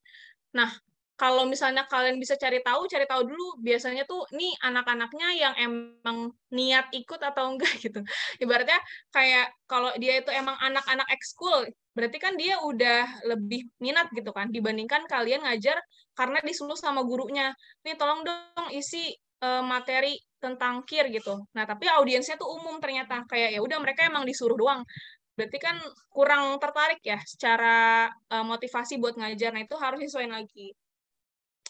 Nah, kalau misalnya kalian bisa cari tahu dulu biasanya tuh nih anak-anaknya yang emang niat ikut atau enggak gitu. Ibaratnya kayak kalau dia itu emang anak-anak ekskul, berarti kan dia udah lebih minat gitu kan dibandingkan kalian ngajar karena disuruh sama gurunya. Nih tolong dong isi materi tentang KIR gitu. Nah, tapi audiensnya tuh umum ternyata kayak ya udah mereka emang disuruh doang. Berarti kan kurang tertarik ya secara motivasi buat ngajar. Nah, itu harus disesuaikan lagi.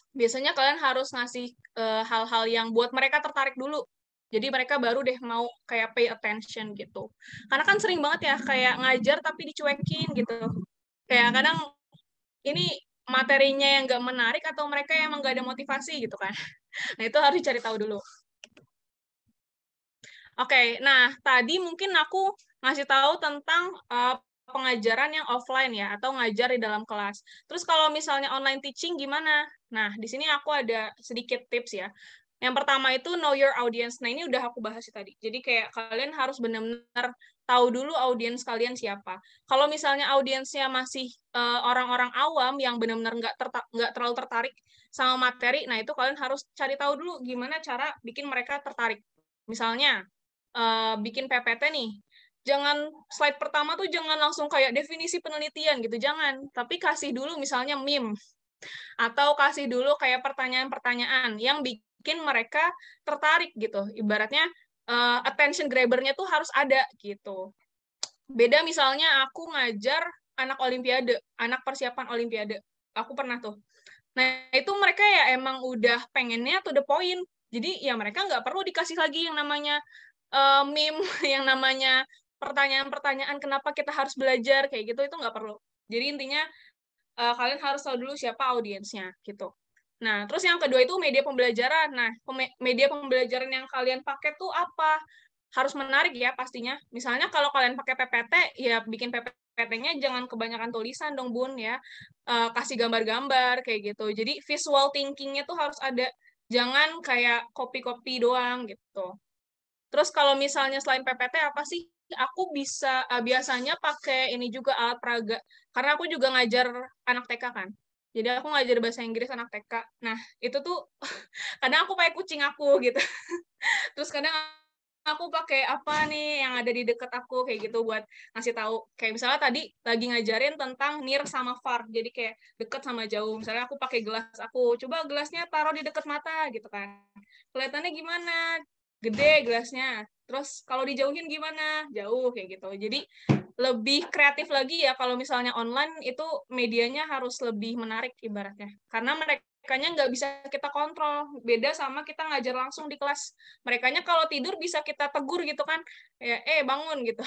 Biasanya kalian harus ngasih hal-hal yang buat mereka tertarik dulu. Jadi mereka baru deh mau kayak pay attention gitu. Karena kan sering banget ya kayak ngajar tapi dicuekin gitu. Kayak kadang ini materinya yang nggak menarik atau mereka yang emang nggak ada motivasi gitu kan. Nah itu harus dicari tahu dulu. Oke, nah tadi mungkin aku ngasih tahu tentang pengajaran yang offline ya, atau ngajar di dalam kelas. Terus kalau misalnya online teaching gimana? Nah, di sini aku ada sedikit tips ya. Yang pertama itu know your audience. Nah, ini udah aku bahas tadi. Jadi kayak kalian harus benar-benar tahu dulu audiens kalian siapa. Kalau misalnya audiensnya masih orang-orang awam yang benar-benar nggak terlalu tertarik sama materi, nah itu kalian harus cari tahu dulu gimana cara bikin mereka tertarik. Misalnya, bikin PPT nih, jangan slide pertama tuh jangan langsung kayak definisi penelitian gitu, jangan. Tapi kasih dulu misalnya meme, atau kasih dulu kayak pertanyaan-pertanyaan yang bikin mereka tertarik gitu. Ibaratnya attention grabber-nya tuh harus ada gitu. Beda misalnya aku ngajar anak olimpiade, anak persiapan olimpiade. Aku pernah tuh. Nah, itu mereka ya emang udah pengennya to the point. Jadi ya mereka nggak perlu dikasih lagi yang namanya meme, yang namanya pertanyaan-pertanyaan kenapa kita harus belajar kayak gitu, itu nggak perlu. Jadi intinya kalian harus tahu dulu siapa audiensnya gitu. Nah, terus yang kedua itu media pembelajaran. Nah, media pembelajaran yang kalian pakai tuh apa? harus menarik ya pastinya. Misalnya kalau kalian pakai PPT, ya bikin PPT-nya jangan kebanyakan tulisan dong Bun ya. Kasih gambar-gambar kayak gitu. Jadi visual thinking-nya tuh harus ada. Jangan kayak copy-copy doang gitu. Terus kalau misalnya selain PPT apa sih? Aku bisa biasanya pakai ini juga alat peraga. Karena aku juga ngajar anak TK kan. Jadi aku ngajar bahasa Inggris anak TK. Nah, itu tuh kadang aku pakai kucing aku gitu. Terus kadang aku pakai apa nih yang ada di deket aku kayak gitu buat ngasih tahu. Kayak misalnya tadi lagi ngajarin tentang near sama far. Jadi kayak deket sama jauh. Misalnya aku pakai gelas aku, coba gelasnya taruh di deket mata gitu kan. Kelihatannya gimana? Gede gelasnya. Terus kalau dijauhin gimana? Jauh kayak gitu. Jadi lebih kreatif lagi ya kalau misalnya online itu medianya harus lebih menarik ibaratnya. Karena merekanya nggak bisa kita kontrol. Beda sama kita ngajar langsung di kelas. Merekanya kalau tidur bisa kita tegur gitu kan. Ya, bangun gitu.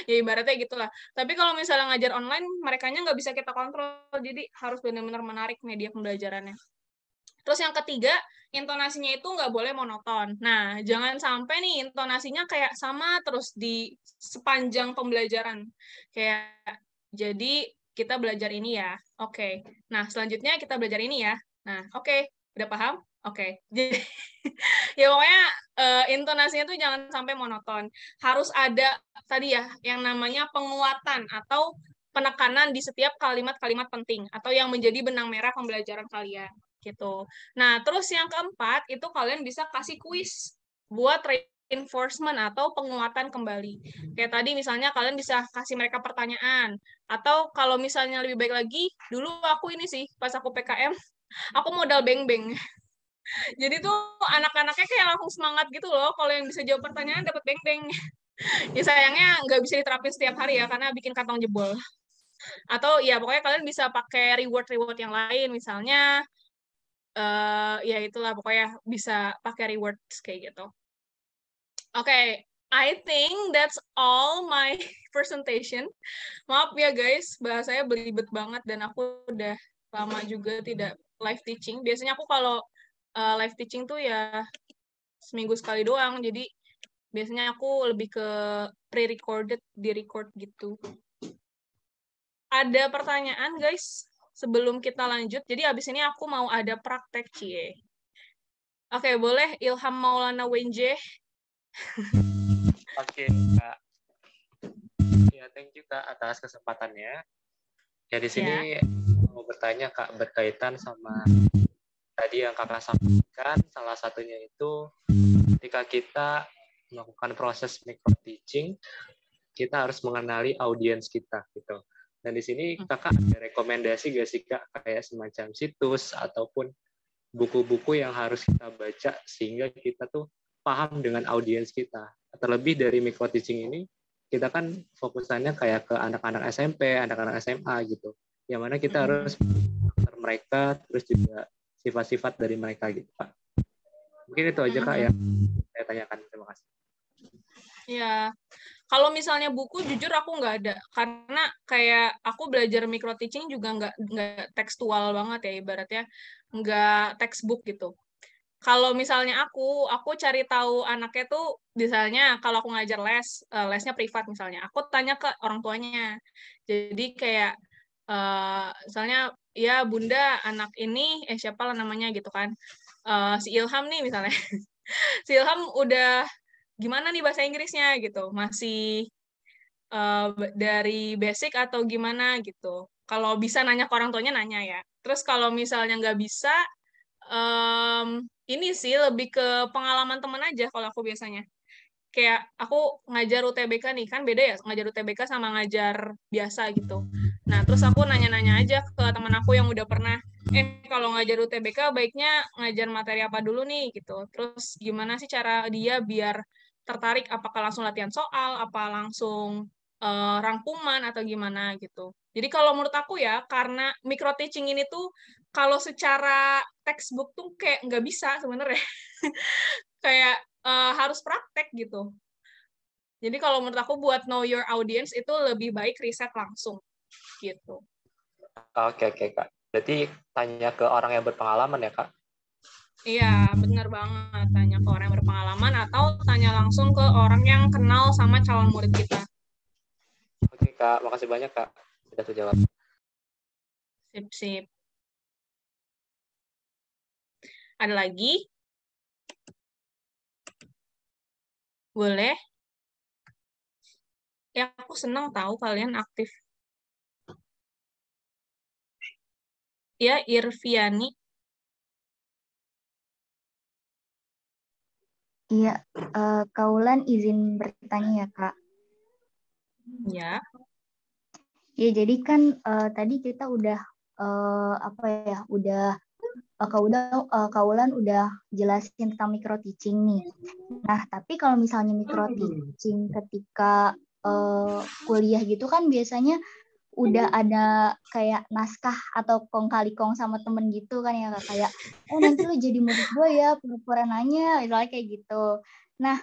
Ya ibaratnya gitulah. Tapi kalau misalnya ngajar online, merekanya nggak bisa kita kontrol. Jadi harus benar-benar menarik media pembelajarannya. Terus yang ketiga, intonasinya itu nggak boleh monoton. Nah, jangan sampai nih intonasinya kayak sama terus di sepanjang pembelajaran. Kayak, jadi kita belajar ini ya. Oke. Nah, selanjutnya kita belajar ini ya. Nah, oke. Udah paham? Oke. Jadi, ya pokoknya intonasinya tuh jangan sampai monoton. Harus ada tadi ya, yang namanya penguatan atau penekanan di setiap kalimat-kalimat penting atau yang menjadi benang merah pembelajaran kalian gitu. Nah, terus yang keempat itu kalian bisa kasih kuis buat reinforcement atau penguatan kembali. Kayak tadi misalnya kalian bisa kasih mereka pertanyaan atau kalau misalnya lebih baik lagi, dulu aku ini sih pas aku PKM, aku modal beng-beng. Jadi tuh anak-anaknya kayak langsung semangat gitu loh kalau yang bisa jawab pertanyaan dapat beng-beng. Ya sayangnya nggak bisa diterapin setiap hari ya karena bikin kantong jebol. Atau ya pokoknya kalian bisa pakai reward-reward yang lain misalnya ya itulah pokoknya bisa pakai rewards kayak gitu. Oke, I think that's all my presentation. Maaf ya guys, bahasanya belibet banget dan aku udah lama juga tidak live teaching. Biasanya aku kalau live teaching tuh ya seminggu sekali doang, jadi biasanya aku lebih ke pre-recorded, di-record gitu. Ada pertanyaan guys? Sebelum kita lanjut, jadi abis ini aku mau ada praktek cie. Oke, boleh Ilham Maulana Wenje. Oke, Kak. Ya, thank you Kak atas kesempatannya. Ya, di sini mau bertanya Kak berkaitan sama tadi yang Kakak sampaikan, salah satunya itu ketika kita melakukan proses micro teaching, kita harus mengenali audiens kita gitu. Dan di sini Kakak ada rekomendasi gak sih Kak kayak semacam situs ataupun buku-buku yang harus kita baca sehingga kita tuh paham dengan audiens kita. Terlebih dari micro teaching ini, kita kan fokusannya kayak ke anak-anak SMP, anak-anak SMA gitu. Yang mana kita harus mereka, terus juga sifat-sifat dari mereka gitu Pak. Mungkin itu aja Kak yang saya tanyakan. Terima kasih. Ya, kalau misalnya buku jujur aku nggak ada karena kayak aku belajar micro teaching juga nggak tekstual banget ya ibaratnya nggak textbook gitu. Kalau misalnya aku cari tahu anaknya tuh misalnya kalau aku ngajar lesnya privat misalnya, aku tanya ke orang tuanya. Jadi kayak misalnya ya Bunda anak ini siapa lah namanya gitu kan, si Ilham nih misalnya, si Ilham udah gimana nih bahasa Inggrisnya gitu, masih dari basic atau gimana gitu. Kalau bisa nanya ke orang tuanya nanya ya. Terus kalau misalnya nggak bisa, ini sih lebih ke pengalaman teman aja kalau aku biasanya. Kayak aku ngajar UTBK nih, kan beda ya ngajar UTBK sama ngajar biasa gitu. Nah, terus aku nanya-nanya aja ke teman aku yang udah pernah, kalau ngajar UTBK baiknya ngajar materi apa dulu nih gitu. Terus gimana sih cara dia biar tertarik, apakah langsung latihan soal, apa langsung rangkuman atau gimana gitu. Jadi kalau menurut aku ya, karena micro teaching ini tuh kalau secara textbook tuh kayak nggak bisa sebenarnya. Kayak harus praktek gitu. Jadi kalau menurut aku buat know your audience itu lebih baik riset langsung gitu. Oke Kak. Berarti tanya ke orang yang berpengalaman ya Kak? Iya, benar banget. Tanya ke orang yang berpengalaman atau tanya langsung ke orang yang kenal sama calon murid kita. Oke Kak, makasih banyak Kak sudah terjawab. Sip. Ada lagi? Boleh? Ya, aku senang tahu kalian aktif. Ya, Irviani. Iya, Kaulan izin bertanya ya Kak. Ya. Ya jadi kan tadi kita udah Kaulan udah jelasin tentang micro teaching nih. Nah tapi kalau misalnya micro teaching ketika kuliah gitu kan biasanya udah ada kayak naskah atau kong kali kong sama temen gitu kan ya Kak, kayak nanti lu jadi murid gue ya pura-pura nanya misalnya kayak gitu. Nah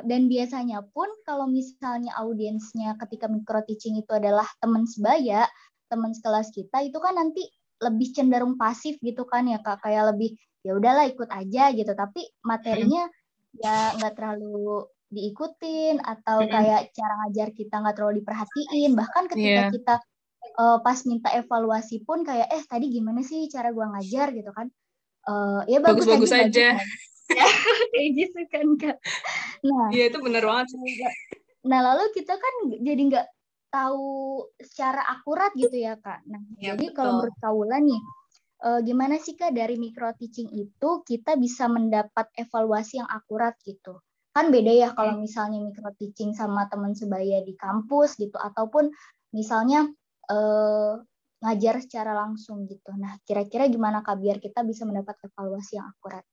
dan biasanya pun kalau misalnya audiensnya ketika micro teaching itu adalah teman sebaya, teman sekelas kita itu kan nanti lebih cenderung pasif gitu kan ya Kak, kayak lebih ya udahlah ikut aja gitu, tapi materinya ya nggak terlalu diikutin atau kayak cara ngajar kita nggak terlalu diperhatiin, bahkan ketika kita pas minta evaluasi pun kayak tadi gimana sih cara gua ngajar gitu kan, ya bagus aja. Kayak gitu kan Kak. Nah, iya itu benar banget. Nah lalu kita kan jadi nggak tahu secara akurat gitu ya Kak. Nah ya, jadi betul. kalau menurut Kaulan nih, gimana sih Kak dari micro teaching itu kita bisa mendapat evaluasi yang akurat gitu? Kan beda ya kalau misalnya micro teaching sama teman sebaya di kampus gitu, ataupun misalnya ngajar secara langsung gitu. Nah kira-kira gimana Kak biar kita bisa mendapat evaluasi yang akurat?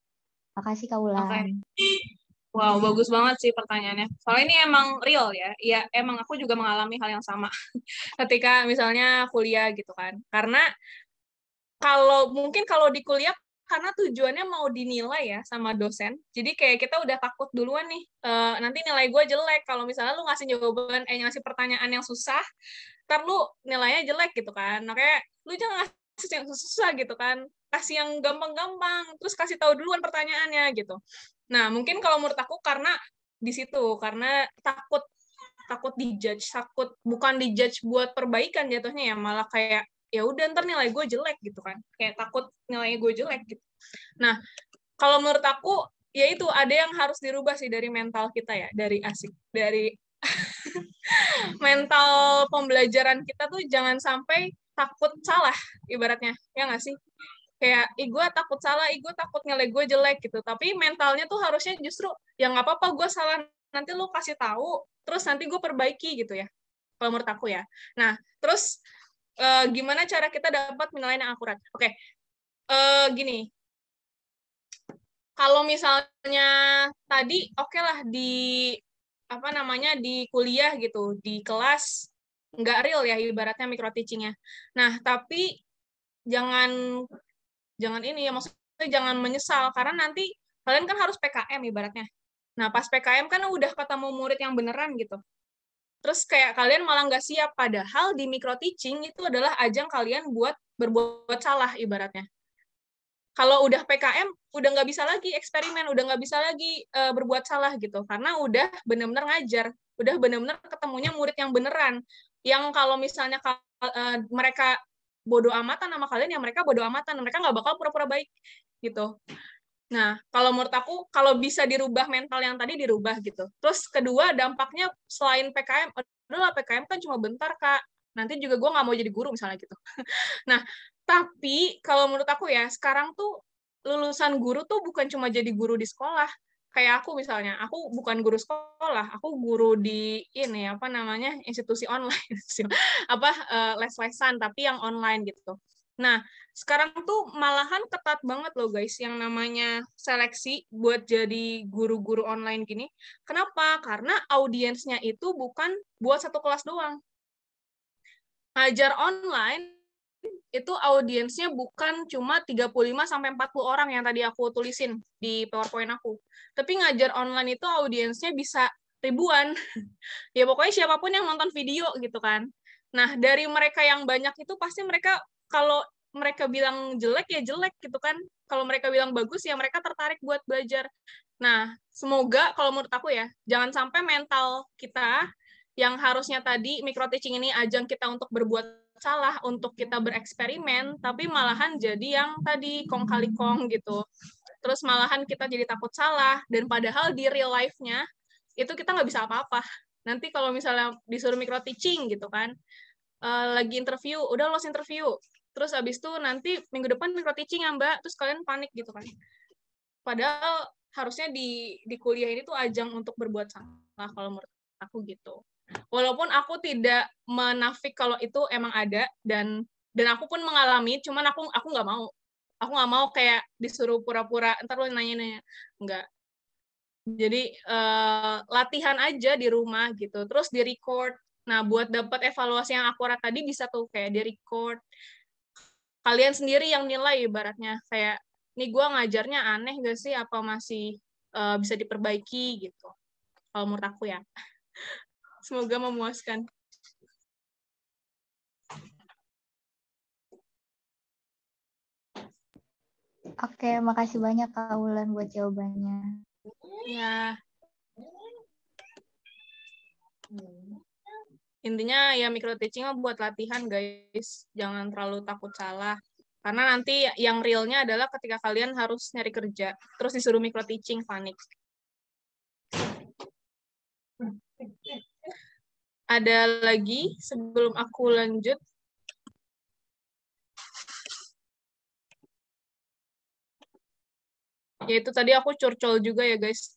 Makasih Kaulan. Okay. Wow, bagus banget sih pertanyaannya. Soalnya ini emang real ya. Iya, emang aku juga mengalami hal yang sama ketika misalnya kuliah gitu kan. Karena kalau di kuliah karena tujuannya mau dinilai ya sama dosen. Jadi kayak kita udah takut duluan nih, nanti nilai gue jelek kalau misalnya lu ngasih pertanyaan yang susah, ntar lu nilainya jelek gitu kan. Makanya lu jangan ngasih yang susah gitu kan. Kasih yang gampang-gampang, terus kasih tahu duluan pertanyaannya gitu. Nah, mungkin kalau menurut aku karena di situ, karena takut dijudge, bukan dijudge buat perbaikan jatuhnya ya, malah kayak ya udah ntar nilai gue jelek gitu kan, kayak takut nilai gue jelek gitu. Nah kalau menurut aku ya itu ada yang harus dirubah sih dari mental kita ya, dari mental pembelajaran kita tuh jangan sampai takut salah ibaratnya, ya nggak sih, kayak gue takut salah, gue takut nilai gue jelek gitu, tapi mentalnya tuh harusnya justru ya nggak apa-apa gue salah, nanti lu kasih tahu terus nanti gue perbaiki gitu ya, kalau menurut aku ya. Nah terus gimana cara kita dapat penilaian yang akurat? Oke, gini, kalau misalnya tadi oke lah di kuliah gitu, di kelas nggak real ya ibaratnya micro teachingnya. Nah tapi jangan ini ya, maksudnya jangan menyesal karena nanti kalian kan harus PKM ibaratnya. Nah pas PKM kan udah ketemu murid yang beneran gitu. Terus kayak kalian malah nggak siap, padahal di micro teaching itu adalah ajang kalian buat berbuat salah ibaratnya. Kalau udah PKM, udah nggak bisa lagi eksperimen, udah nggak bisa lagi berbuat salah gitu, karena udah benar-benar ngajar, udah benar-benar ketemunya murid yang beneran. Yang kalau misalnya mereka bodoh amatan sama kalian, ya mereka bodoh amatan, mereka nggak bakal pura-pura baik gitu. Nah, kalau menurut aku, kalau bisa dirubah mental yang tadi, dirubah gitu. Terus kedua, dampaknya selain PKM, adalah PKM kan cuma bentar, Kak. Nanti juga gue nggak mau jadi guru, misalnya gitu. Nah, tapi kalau menurut aku ya, sekarang tuh lulusan guru tuh bukan cuma jadi guru di sekolah. Kayak aku misalnya, aku bukan guru sekolah, aku guru di institusi online, les-lesan, tapi yang online gitu. Nah, sekarang tuh malahan ketat banget loh guys yang namanya seleksi buat jadi guru-guru online gini. Kenapa? Karena audiensnya itu bukan buat satu kelas doang. Ngajar online itu audiensnya bukan cuma 35-40 orang yang tadi aku tulisin di PowerPoint aku. Tapi ngajar online itu audiensnya bisa ribuan. Ya pokoknya siapapun yang nonton video gitu kan. Nah, dari mereka yang banyak itu pasti mereka kalau mereka bilang jelek ya jelek gitu kan. Kalau mereka bilang bagus ya mereka tertarik buat belajar. Nah, semoga kalau menurut aku ya, jangan sampai mental kita yang harusnya tadi micro teaching ini ajang kita untuk berbuat salah, untuk kita bereksperimen, tapi malahan jadi yang tadi kong kali kong gitu. Terus malahan kita jadi takut salah, dan padahal di real life-nya itu kita nggak bisa apa-apa. Nanti kalau misalnya disuruh micro teaching gitu kan, lagi interview, udah lolos interview, terus abis itu nanti minggu depan micro teaching ya Mbak, terus kalian panik gitu kan. Padahal harusnya di kuliah ini tuh ajang untuk berbuat salah kalau menurut aku gitu. Walaupun aku tidak menafik kalau itu emang ada dan aku pun mengalami, cuman aku nggak mau. Aku nggak mau kayak disuruh pura-pura, ntar lo nanya-nanya. Nggak. Jadi latihan aja di rumah gitu, terus di record. Nah, buat dapat evaluasi yang akurat tadi bisa tuh kayak di record. Kalian sendiri yang nilai ibaratnya kayak nih gue ngajarnya aneh gak sih, apa masih bisa diperbaiki gitu. Kalau menurut aku ya. Semoga memuaskan. Oke, makasih banyak Kak Wulan buat jawabannya. Ya. Intinya ya micro teaching buat latihan guys, jangan terlalu takut salah. Karena nanti yang realnya adalah ketika kalian harus nyari kerja, terus disuruh micro teaching, panik. Ada lagi sebelum aku lanjut? Ya itu tadi aku curcol juga ya guys.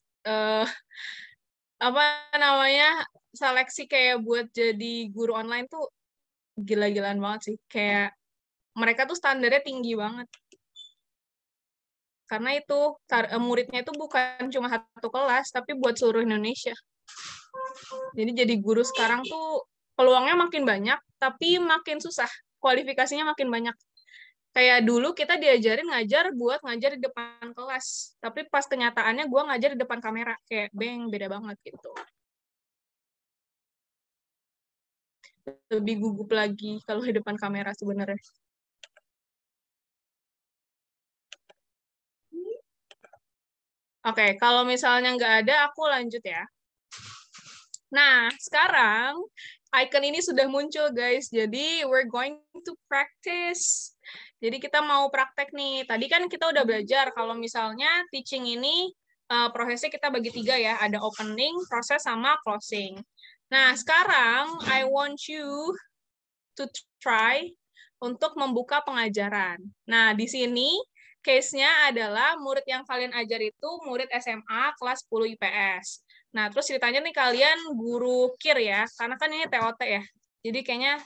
Apa namanya, seleksi kayak buat jadi guru online tuh gila-gilaan banget sih. Kayak mereka tuh standarnya tinggi banget. Karena itu muridnya itu bukan cuma satu kelas, tapi buat seluruh Indonesia. Jadi guru sekarang tuh peluangnya makin banyak, tapi makin susah. Kualifikasinya makin banyak. Kayak dulu kita diajarin ngajar buat ngajar di depan kelas. Tapi pas kenyataannya gue ngajar di depan kamera. Kayak beda banget gitu. Lebih gugup lagi kalau di depan kamera sebenarnya. Oke, kalau misalnya nggak ada, aku lanjut ya. Nah, sekarang icon ini sudah muncul, guys. Jadi, we're going to practice. Jadi, kita mau praktek nih. Tadi kan kita udah belajar kalau misalnya teaching ini prosesnya kita bagi 3 ya. Ada opening, proses, sama closing. Nah, sekarang I want you to try untuk membuka pengajaran. Nah, di sini case-nya adalah murid yang kalian ajar itu murid SMA kelas 10 IPS. Nah, terus ceritanya nih kalian guru KIR ya, karena kan ini TOT ya. Jadi kayaknya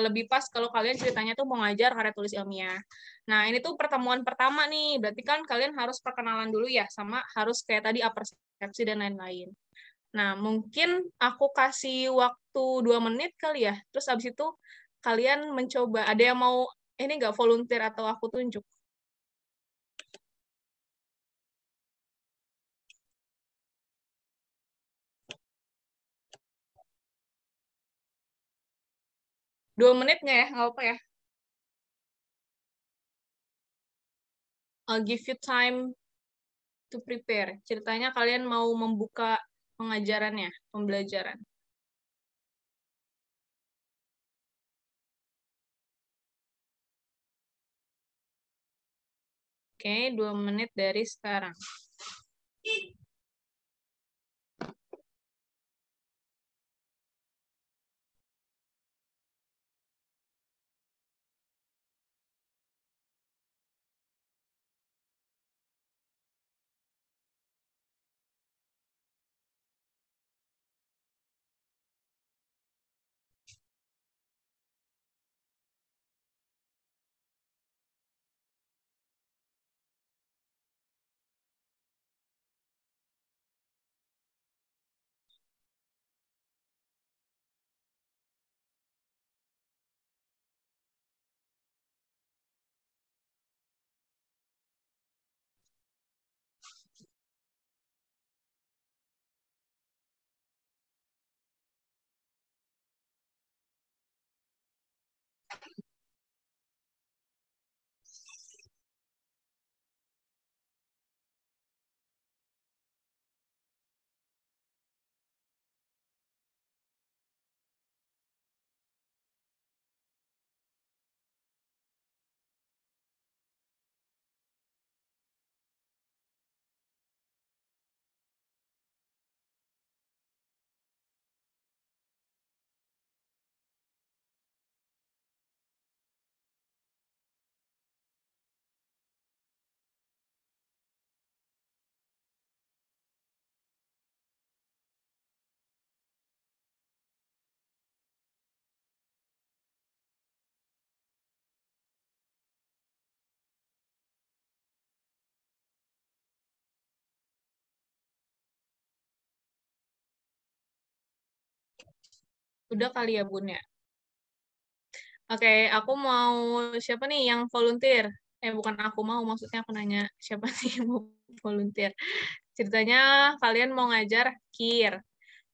lebih pas kalau kalian ceritanya tuh mau ngajar karya tulis ilmiah. Nah, ini tuh pertemuan pertama nih, berarti kan kalian harus perkenalan dulu ya, sama harus kayak tadi persepsi dan lain-lain. Nah, mungkin aku kasih waktu 2 menit kali ya, terus abis itu kalian mencoba. Ada yang mau ini nggak volunteer atau aku tunjuk? Dua menitnya ya, nggak apa ya. I'll give you time to prepare. Ceritanya kalian mau membuka pengajarannya, pembelajaran. Oke, 2 menit dari sekarang. Udah kali ya, Bun ya? Oke, aku mau siapa nih yang volunteer? Bukan aku mau, maksudnya aku nanya siapa nih yang mau volunteer. Ceritanya kalian mau ngajar KIR,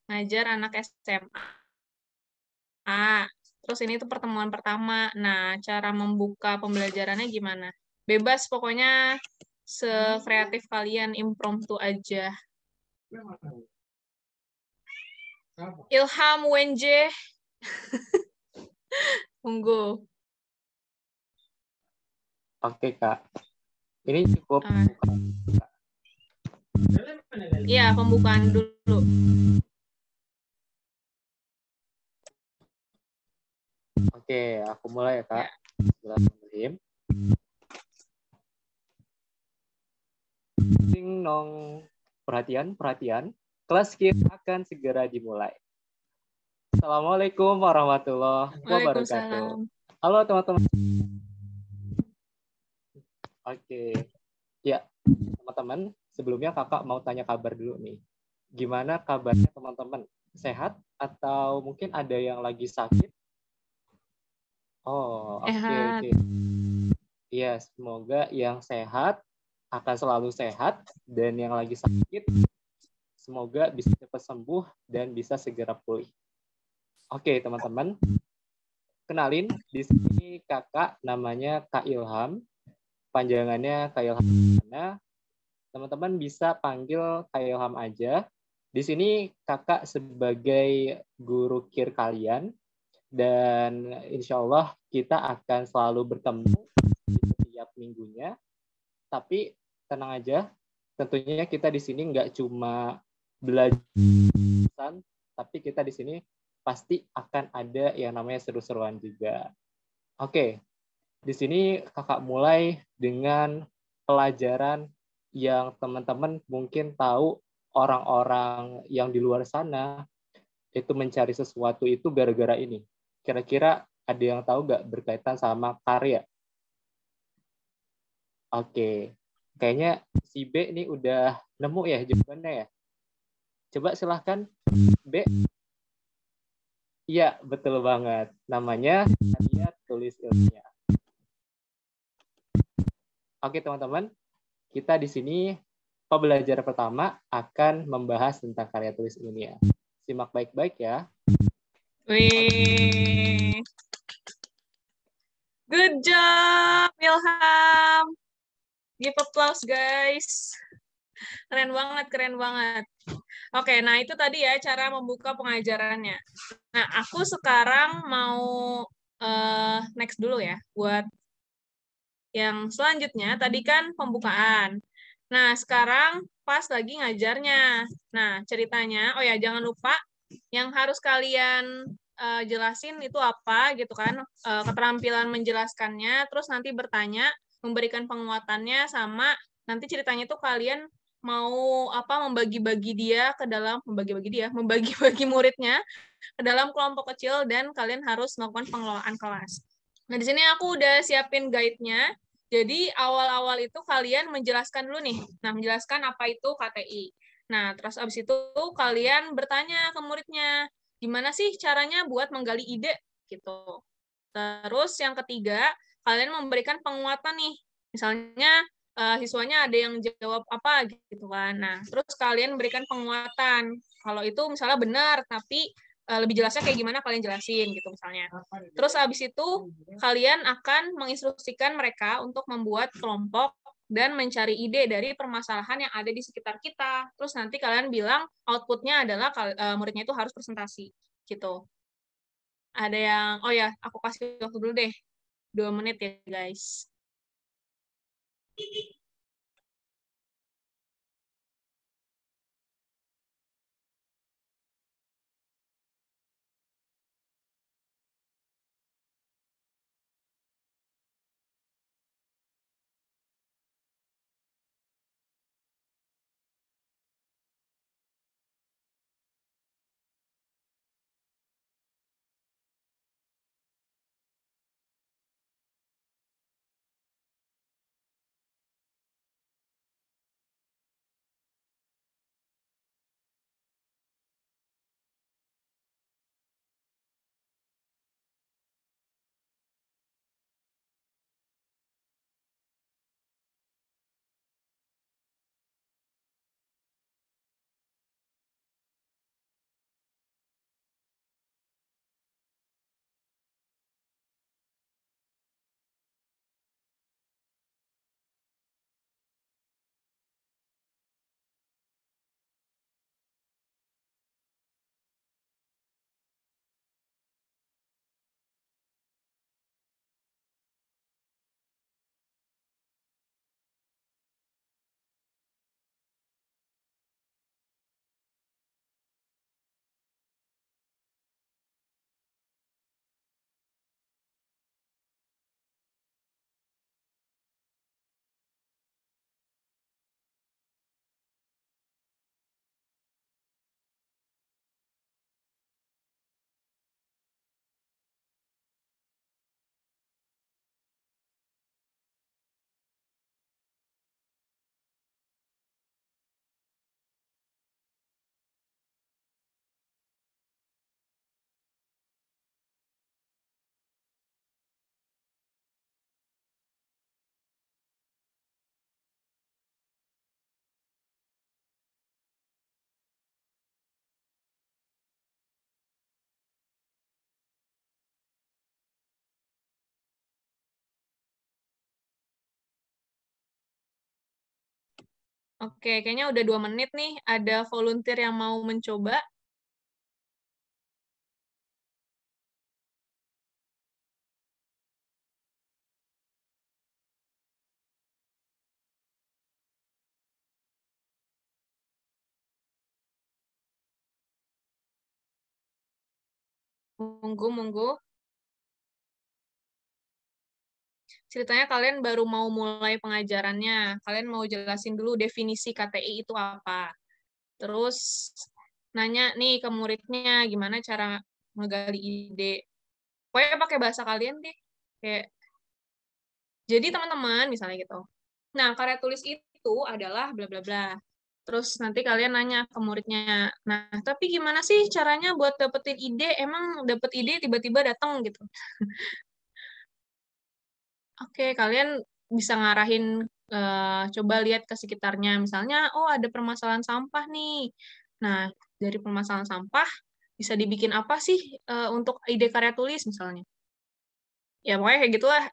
ngajar anak SMA. Terus ini tuh pertemuan pertama. Nah, cara membuka pembelajarannya gimana? Bebas pokoknya sekreatif kalian, impromptu aja. Ilham Wenje, tunggu. Oke, Kak. Ini cukup. Iya, pembukaan dulu. Oke, aku mulai ya, Kak. Ya. Bismillahirrahmanirrahim. Ding nong, perhatian, perhatian. Kelas kita akan segera dimulai. Assalamualaikum warahmatullahi wabarakatuh. Waalaikumsalam. Halo teman-teman. Oke. Ya, teman-teman, sebelumnya kakak mau tanya kabar dulu nih. Gimana kabarnya teman-teman? Sehat atau mungkin ada yang lagi sakit? Oh, oke, Sehat. oke. Iya, semoga yang sehat akan selalu sehat dan yang lagi sakit semoga bisa cepat sembuh dan bisa segera pulih. Oke, teman-teman. Kenalin, di sini kakak namanya Kak Ilham. Panjangannya Kak Ilham. Teman-teman bisa panggil Kak Ilham aja. Di sini kakak sebagai guru KIR kalian dan insya Allah kita akan selalu bertemu di setiap minggunya. Tapi tenang aja, tentunya kita di sini nggak cuma belajar, tapi kita di sini pasti akan ada yang namanya seru-seruan juga. Oke, di sini kakak mulai dengan pelajaran yang teman-teman mungkin tahu orang-orang yang di luar sana itu mencari sesuatu itu gara-gara ini. Kira-kira ada yang tahu nggak berkaitan sama karya? Oke, kayaknya si B ini udah nemu ya jawabannya ya. Coba silahkan B. Iya, betul banget. Namanya karya tulis ilmiah. Oke teman-teman, kita di sini pembelajaran pertama akan membahas tentang karya tulis ilmiah. Simak baik-baik ya. Wih. Good job, Ilham. Give applause, guys. Keren banget, keren banget. Oke, nah itu tadi ya cara membuka pengajarannya. Nah, aku sekarang mau next dulu ya, buat yang selanjutnya. Tadi kan pembukaan. Nah, sekarang pas lagi ngajarnya. Nah, ceritanya, oh ya, jangan lupa yang harus kalian jelasin itu apa gitu kan, keterampilan menjelaskannya, terus nanti bertanya, memberikan penguatannya, sama nanti ceritanya itu kalian mau apa membagi-bagi membagi-bagi muridnya ke dalam kelompok kecil dan kalian harus melakukan pengelolaan kelas. Nah, di sini aku udah siapin guide-nya. Jadi awal-awal itu kalian menjelaskan dulu nih. Nah, menjelaskan apa itu KTI. Nah, terus abis itu kalian bertanya ke muridnya, gimana sih caranya buat menggali ide gitu. Terus yang ketiga, kalian memberikan penguatan nih. Misalnya siswanya ada yang jawab apa gitu kan. Nah, terus kalian berikan penguatan. Kalau itu misalnya benar, tapi lebih jelasnya kayak gimana kalian jelasin gitu misalnya. Terus habis itu kalian akan menginstruksikan mereka untuk membuat kelompok dan mencari ide dari permasalahan yang ada di sekitar kita. Terus nanti kalian bilang outputnya adalah muridnya itu harus presentasi gitu. Ada yang, oh ya, aku kasih waktu dulu deh. 2 menit ya, guys. Oke, kayaknya udah 2 menit nih. Ada volunteer yang mau mencoba? Monggo. Ceritanya kalian baru mau mulai pengajarannya. Kalian mau jelasin dulu definisi KTI itu apa. Terus nanya nih ke muridnya gimana cara menggali ide. Pokoknya pakai bahasa kalian deh. Kayak, jadi teman-teman misalnya gitu. Nah, karya tulis itu adalah bla bla bla. Terus nanti kalian nanya ke muridnya, nah tapi gimana sih caranya buat dapetin ide? Emang dapet ide tiba-tiba datang gitu. Oke, kalian bisa ngarahin, coba lihat ke sekitarnya. Misalnya, oh ada permasalahan sampah nih. Nah, dari permasalahan sampah, bisa dibikin apa sih untuk ide karya tulis misalnya. Ya, pokoknya kayak gitulah.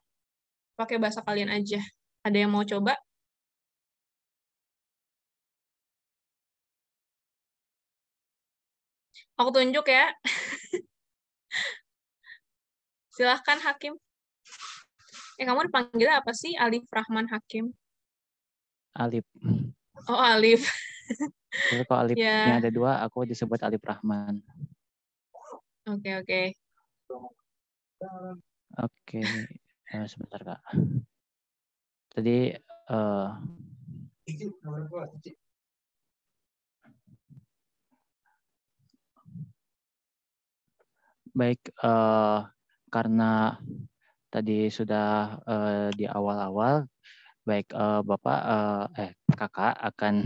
Pakai bahasa kalian aja. Ada yang mau coba? Aku tunjuk ya. Silahkan, Hakim. Kamu dipanggil apa sih? Alif Rahman Hakim. Alif. Oh, Alif. Tapi kalau Alifnya Ya, ada 2, aku disebut Alif Rahman. oke. Oke, sebentar Kak. Tadi baik, karena tadi sudah di awal-awal, baik Bapak Kakak akan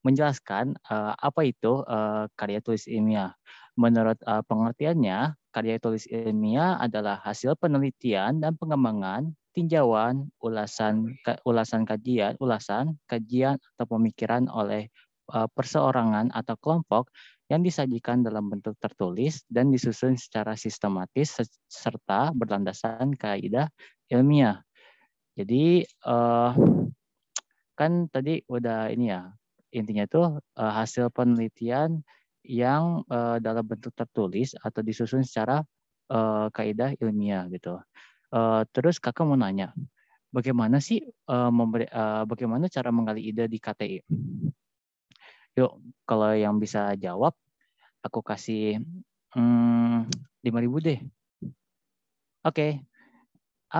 menjelaskan apa itu karya tulis ilmiah. Menurut pengertiannya, karya tulis ilmiah adalah hasil penelitian dan pengembangan, tinjauan, ulasan kajian atau pemikiran oleh perseorangan atau kelompok yang disajikan dalam bentuk tertulis dan disusun secara sistematis serta berlandasan kaidah ilmiah. Jadi kan tadi udah ini ya, intinya tuh hasil penelitian yang dalam bentuk tertulis atau disusun secara kaidah ilmiah gitu. Terus kakak mau nanya, bagaimana sih bagaimana cara menggali ide di KTI? Yuk, kalau yang bisa jawab, aku kasih 5.000 deh. Oke,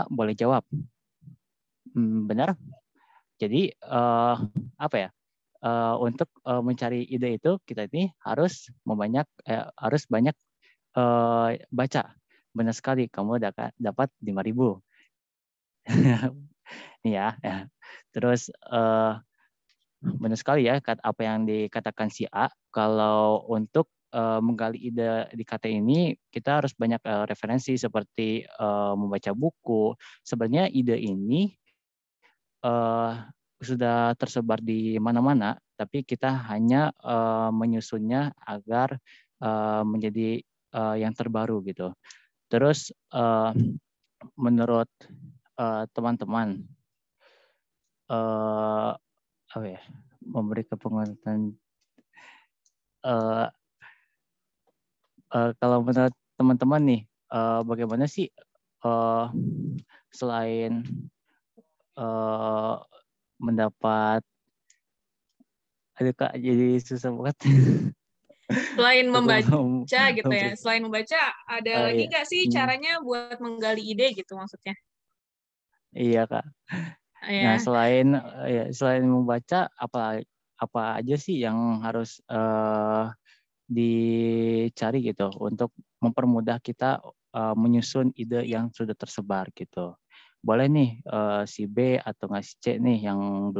boleh jawab. Benar? Jadi apa ya? Untuk mencari ide itu kita ini harus banyak baca. Benar sekali, kamu dapat 5.000. Nih ya. Terus benar sekali ya apa yang dikatakan si A. Kalau untuk menggali ide di KT ini kita harus banyak referensi seperti membaca buku. Sebenarnya ide ini sudah tersebar di mana-mana, tapi kita hanya menyusunnya agar menjadi yang terbaru gitu. Terus menurut teman-teman apa ya, memberi kepenguatan kalau menurut teman-teman nih bagaimana sih selain mendapat, aduh Kak jadi susah banget. Selain membaca gitu ya, Memberi. selain membaca, ada lagi Iya. nggak sih caranya buat menggali ide gitu maksudnya? Iya Kak. Nah, Ya, selain membaca, apa aja sih yang harus dicari gitu untuk mempermudah kita menyusun ide yang sudah tersebar gitu. Boleh nih si B atau nggak si C nih yang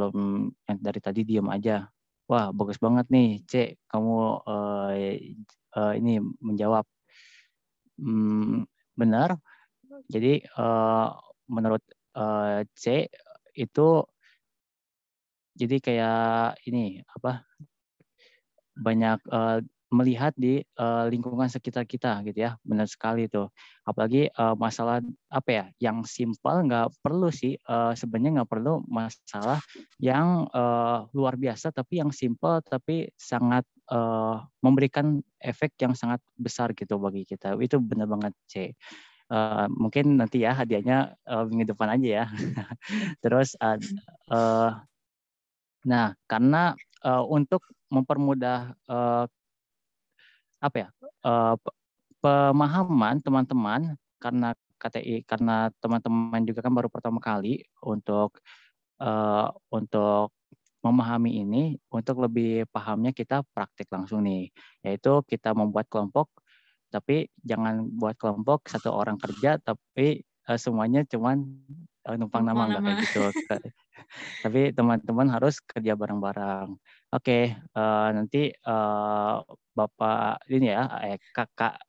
dari tadi diam aja. Wah, bagus banget nih C, kamu ini menjawab. Benar. Jadi menurut C itu jadi kayak ini apa, banyak melihat di lingkungan sekitar kita gitu ya, benar sekali tuh. Apalagi masalah apa ya, yang simpel nggak perlu sih, sebenarnya nggak perlu masalah yang luar biasa, tapi yang simpel tapi sangat memberikan efek yang sangat besar gitu bagi kita. Itu benar banget C. Mungkin nanti ya hadiahnya minggu depan aja ya. Terus nah karena untuk mempermudah apa ya, pemahaman teman-teman, karena KTI, karena teman-teman juga kan baru pertama kali untuk memahami ini, untuk lebih pahamnya kita praktik langsung nih, yaitu kita membuat kelompok, tapi jangan buat kelompok satu orang kerja tapi semuanya cuman numpang nama, nggak kayak gitu. Tapi teman-teman harus kerja bareng-bareng. Oke, nanti Bapak ini ya, Kakak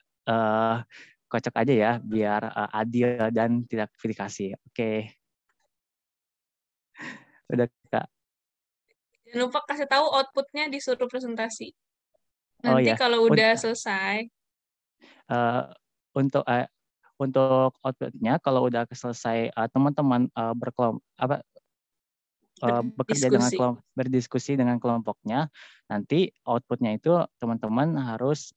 kocok aja ya biar adil dan tidak pilih-kasih. Oke, udah Kak. Jangan lupa kasih tahu outputnya disuruh presentasi. Oh Nanti ya, kalau udah selesai, untuk untuk outputnya kalau udah selesai teman-teman bekerja dengan berdiskusi dengan kelompoknya, nanti outputnya itu teman-teman harus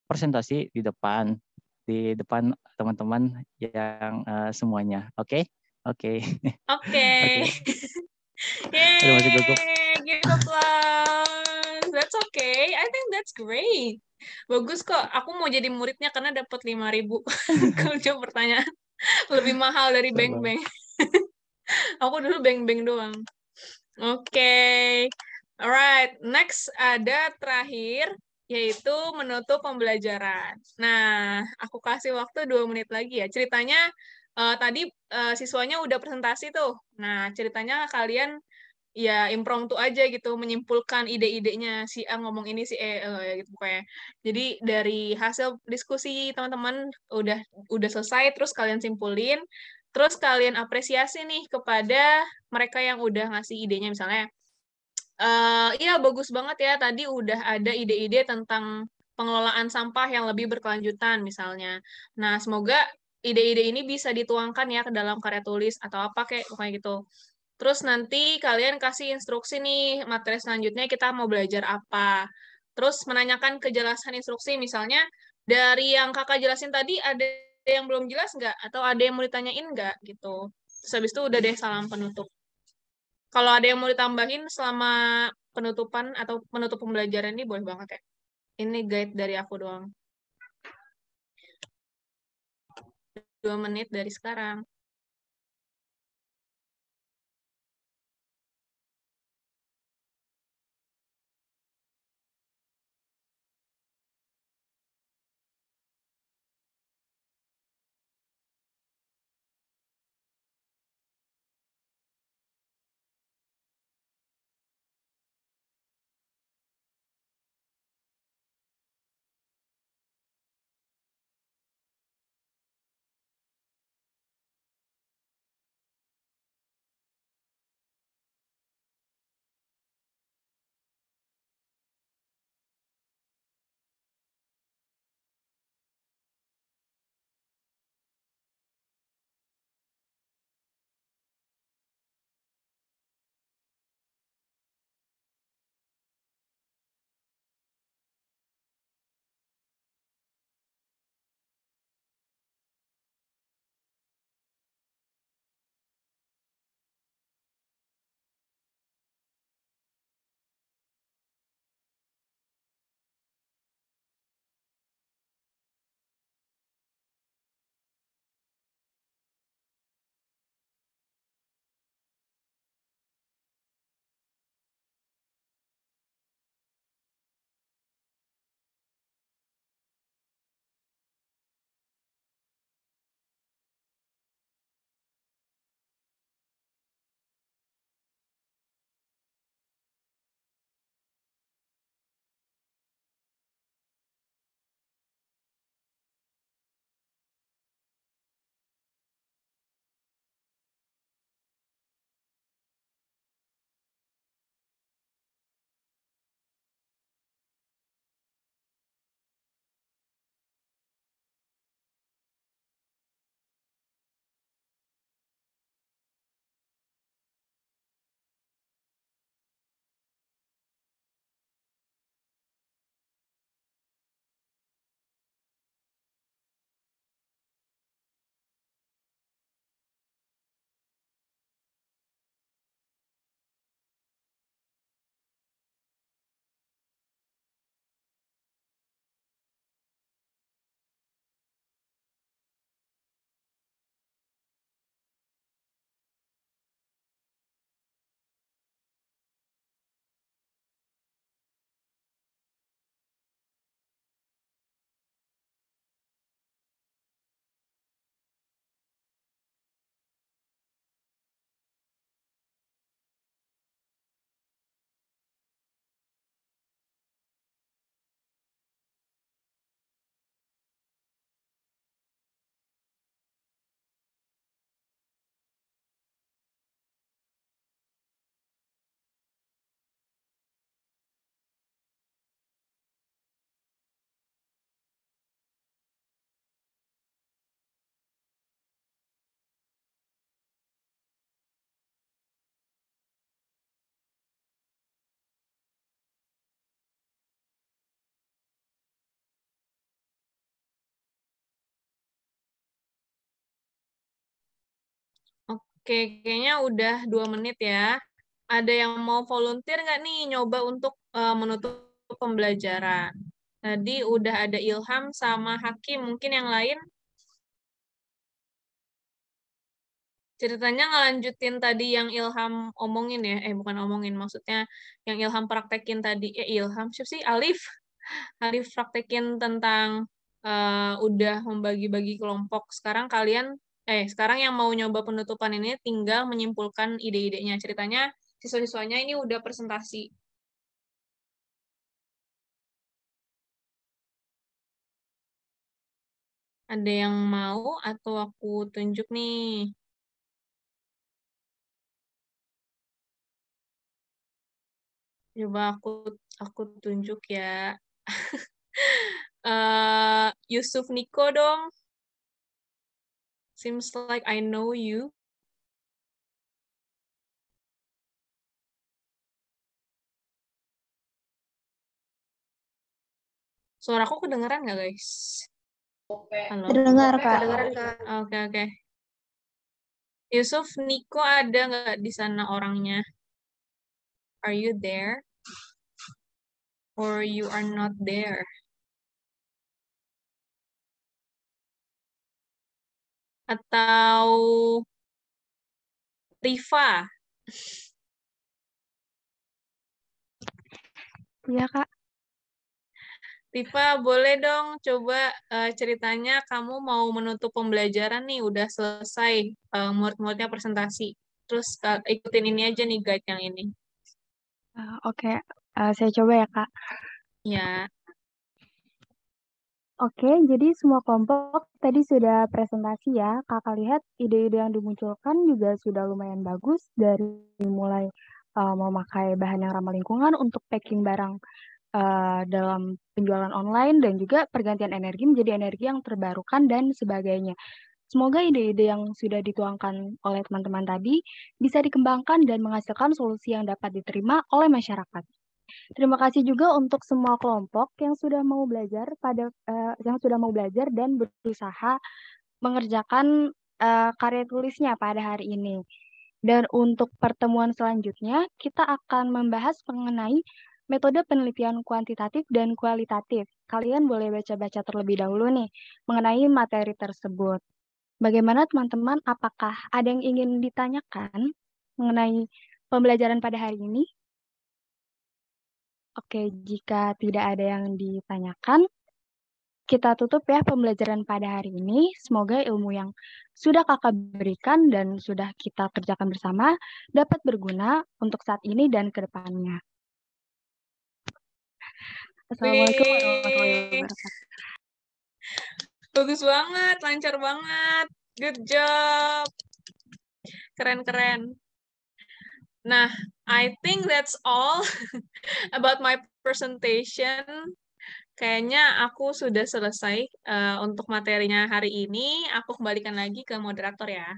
presentasi di depan teman-teman yang semuanya. Oke? Oke. Oke. Aduh, masih gugup. Yay! Give applause. That's okay. I think that's great. Bagus kok. Aku mau jadi muridnya karena dapat 5.000 kalau jawab pertanyaan. Lebih mahal dari beng-beng. Aku dulu beng-beng doang. Oke. Alright. Next ada terakhir, yaitu menutup pembelajaran. Nah, aku kasih waktu 2 menit lagi ya. Ceritanya tadi siswanya udah presentasi tuh. Nah, ceritanya kalian ya impromptu aja gitu, menyimpulkan ide-idenya, si A ngomong ini, si E gitu pokoknya. Jadi dari hasil diskusi teman-teman udah selesai, terus kalian simpulin, terus kalian apresiasi nih kepada mereka yang udah ngasih idenya, misalnya iya bagus banget ya, tadi udah ada ide-ide tentang pengelolaan sampah yang lebih berkelanjutan misalnya. Nah, semoga ide-ide ini bisa dituangkan ya ke dalam karya tulis atau apa kayak pokoknya gitu. Terus nanti kalian kasih instruksi nih, materi selanjutnya kita mau belajar apa. Terus menanyakan kejelasan instruksi, misalnya dari yang kakak jelasin tadi ada yang belum jelas nggak? Atau ada yang mau ditanyain nggak? Gitu. Terus habis itu udah deh salam penutup. Kalau ada yang mau ditambahin selama penutupan atau penutup pembelajaran ini boleh banget ya. Ini guide dari aku doang. 2 menit dari sekarang. Oke, kayaknya udah 2 menit ya. Ada yang mau volunteer nggak nih nyoba untuk menutup pembelajaran? Tadi udah ada Ilham sama Hakim. Mungkin yang lain ceritanya ngelanjutin tadi yang Ilham omongin ya. Bukan omongin, maksudnya yang Ilham praktekin tadi. Ilham, siapa sih? Alif. Alif praktekin tentang udah membagi-bagi kelompok. Sekarang yang mau nyoba penutupan ini tinggal menyimpulkan ide-idenya. Ceritanya siswa-siswanya ini udah presentasi. Ada yang mau atau aku tunjuk nih? Coba aku tunjuk ya. Yusuf Niko dong. Seems like I know you. Suaraku kedengeran nggak, guys? Halo? Kedengar, Kak. Kedengaran, Kak. Oke. Yusuf Niko ada nggak di sana orangnya? Are you there? Or you are not there? Atau Rifa? Iya, Kak. Rifa, boleh dong coba ceritanya kamu mau menutup pembelajaran nih, udah selesai murid-muridnya presentasi. Terus ikutin ini aja nih guide yang ini. Oke, saya coba ya, Kak. Ya. Oke, jadi semua kelompok tadi sudah presentasi ya. Kakak lihat ide-ide yang dimunculkan juga sudah lumayan bagus, dari mulai memakai bahan yang ramah lingkungan untuk packing barang dalam penjualan online, dan juga pergantian energi menjadi energi yang terbarukan dan sebagainya. Semoga ide-ide yang sudah dituangkan oleh teman-teman tadi bisa dikembangkan dan menghasilkan solusi yang dapat diterima oleh masyarakat. Terima kasih juga untuk semua kelompok yang sudah mau belajar dan berusaha mengerjakan karya tulisnya pada hari ini. Dan untuk pertemuan selanjutnya, kita akan membahas mengenai metode penelitian kuantitatif dan kualitatif. Kalian boleh baca-baca terlebih dahulu nih mengenai materi tersebut. Bagaimana teman-teman? Apakah ada yang ingin ditanyakan mengenai pembelajaran pada hari ini? Oke, jika tidak ada yang ditanyakan, kita tutup ya pembelajaran pada hari ini. Semoga ilmu yang sudah kakak berikan dan sudah kita kerjakan bersama dapat berguna untuk saat ini dan ke depannya. Assalamualaikum warahmatullahi wabarakatuh. Bagus banget, lancar banget. Good job. Keren-keren. Nah, I think that's all about my presentation. Kayaknya aku sudah selesai untuk materinya hari ini. Aku kembalikan lagi ke moderator ya.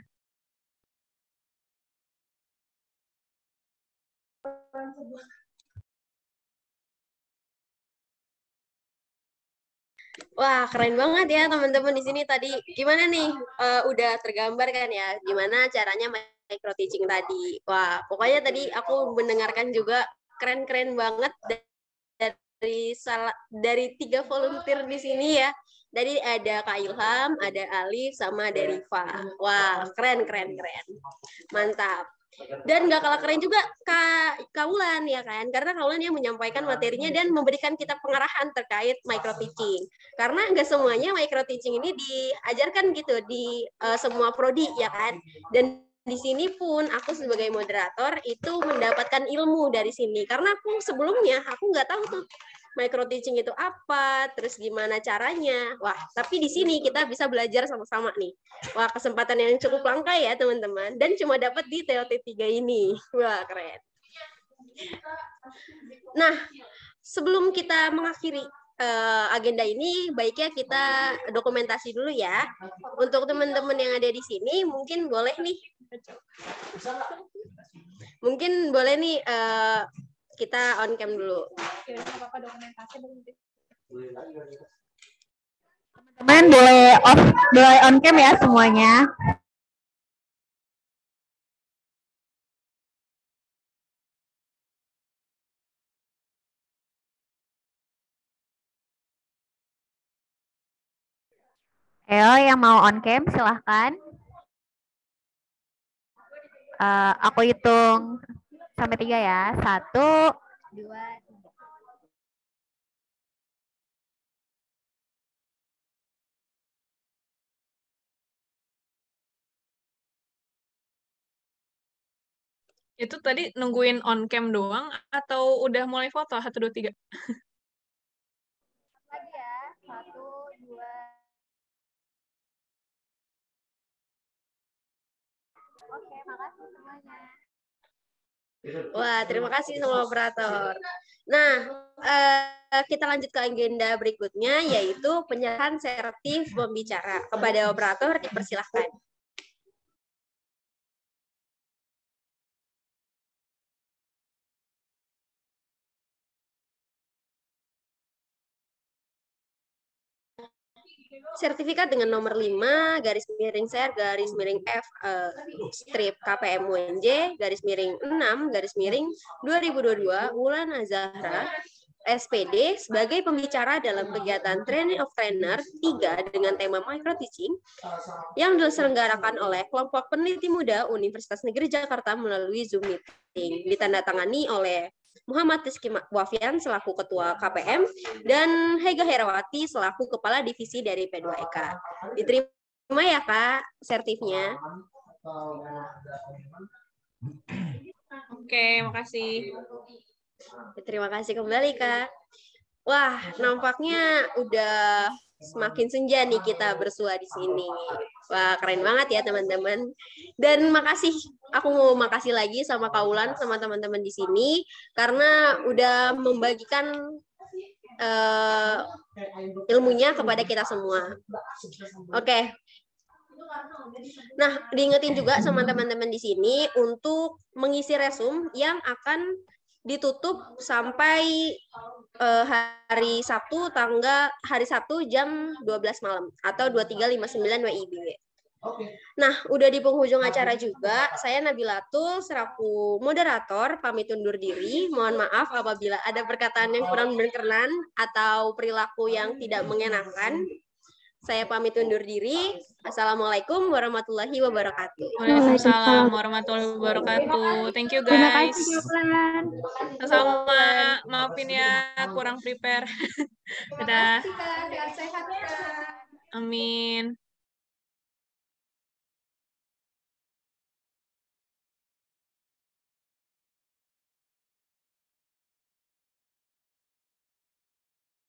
Wah, keren banget ya teman-teman di sini tadi. Gimana nih? Udah tergambar kan ya? Gimana caranya micro teaching tadi? Wah, pokoknya tadi aku mendengarkan juga keren-keren banget dari 3 volunteer di sini ya. Jadi ada Kak Ilham, ada Alif, sama ada Rifa. Wah, keren. Mantap. Dan nggak kalah keren juga Kak Kaulan ya kan, karena Kaulan yang menyampaikan materinya dan memberikan kita pengarahan terkait micro teaching. Karena nggak semuanya micro teaching ini diajarkan gitu di semua prodi ya kan. Dan di sini pun aku sebagai moderator itu mendapatkan ilmu dari sini, karena aku sebelumnya aku nggak tahu tuh micro teaching itu apa, terus gimana caranya. Wah, tapi di sini kita bisa belajar sama-sama nih. Wah, kesempatan yang cukup langka ya, teman-teman. Dan cuma dapat di TOT 3 ini. Wah, keren. Nah, sebelum kita mengakhiri agenda ini, baiknya kita dokumentasi dulu ya. Untuk teman-teman yang ada di sini, mungkin boleh nih. Kita on cam dulu. Teman-teman boleh on cam ya semuanya. Ayo yang mau on cam silahkan. Aku hitung sampai 3 ya. 1, 2, 3. Itu tadi nungguin on cam doang atau udah mulai foto? 1, 2, 3. Lagi ya. 1, 2. Oke, makasih semuanya. Wah, terima kasih semua operator. Nah, kita lanjut ke agenda berikutnya, yaitu penyerahan sertif pembicara. Kepada operator, dipersilahkan. Sertifikat dengan nomor 5 garis miring ser garis miring F strip KPM UNJ garis miring 6 garis miring 2022 Wulan Azahra SPD sebagai pembicara dalam kegiatan Training of Trainer 3 dengan tema micro teaching yang diselenggarakan oleh kelompok peneliti muda Universitas Negeri Jakarta melalui Zoom meeting, ditandatangani oleh Muhammad Rizky Wafian selaku Ketua KPM dan Hega Herawati selaku Kepala Divisi dari P2EK. Diterima ya Kak sertifnya. Oke, makasih. Terima kasih kembali Kak. Wah, nampaknya udah semakin senja nih kita bersua di sini. Wah, keren banget ya teman-teman. Dan aku mau makasih lagi sama Kaulan, sama teman-teman di sini, karena udah membagikan ilmunya kepada kita semua. Oke. Nah, diingetin juga sama teman-teman di sini untuk mengisi resume yang akan ditutup sampai hari Sabtu jam 12 malam atau 23.59 WIB. Nah, udah di penghujung acara juga, saya Nabilatul selaku moderator pamit undur diri. Mohon maaf apabila ada perkataan yang kurang berkenan atau perilaku yang tidak mengenakan. Saya pamit undur diri. Assalamualaikum warahmatullahi wabarakatuh. Waalaikumsalam warahmatullahi wabarakatuh. Thank you guys. Terima kasih Kaulan. Sama, maafin ya kurang prepare. Dadah. Sehat-sehat. Amin.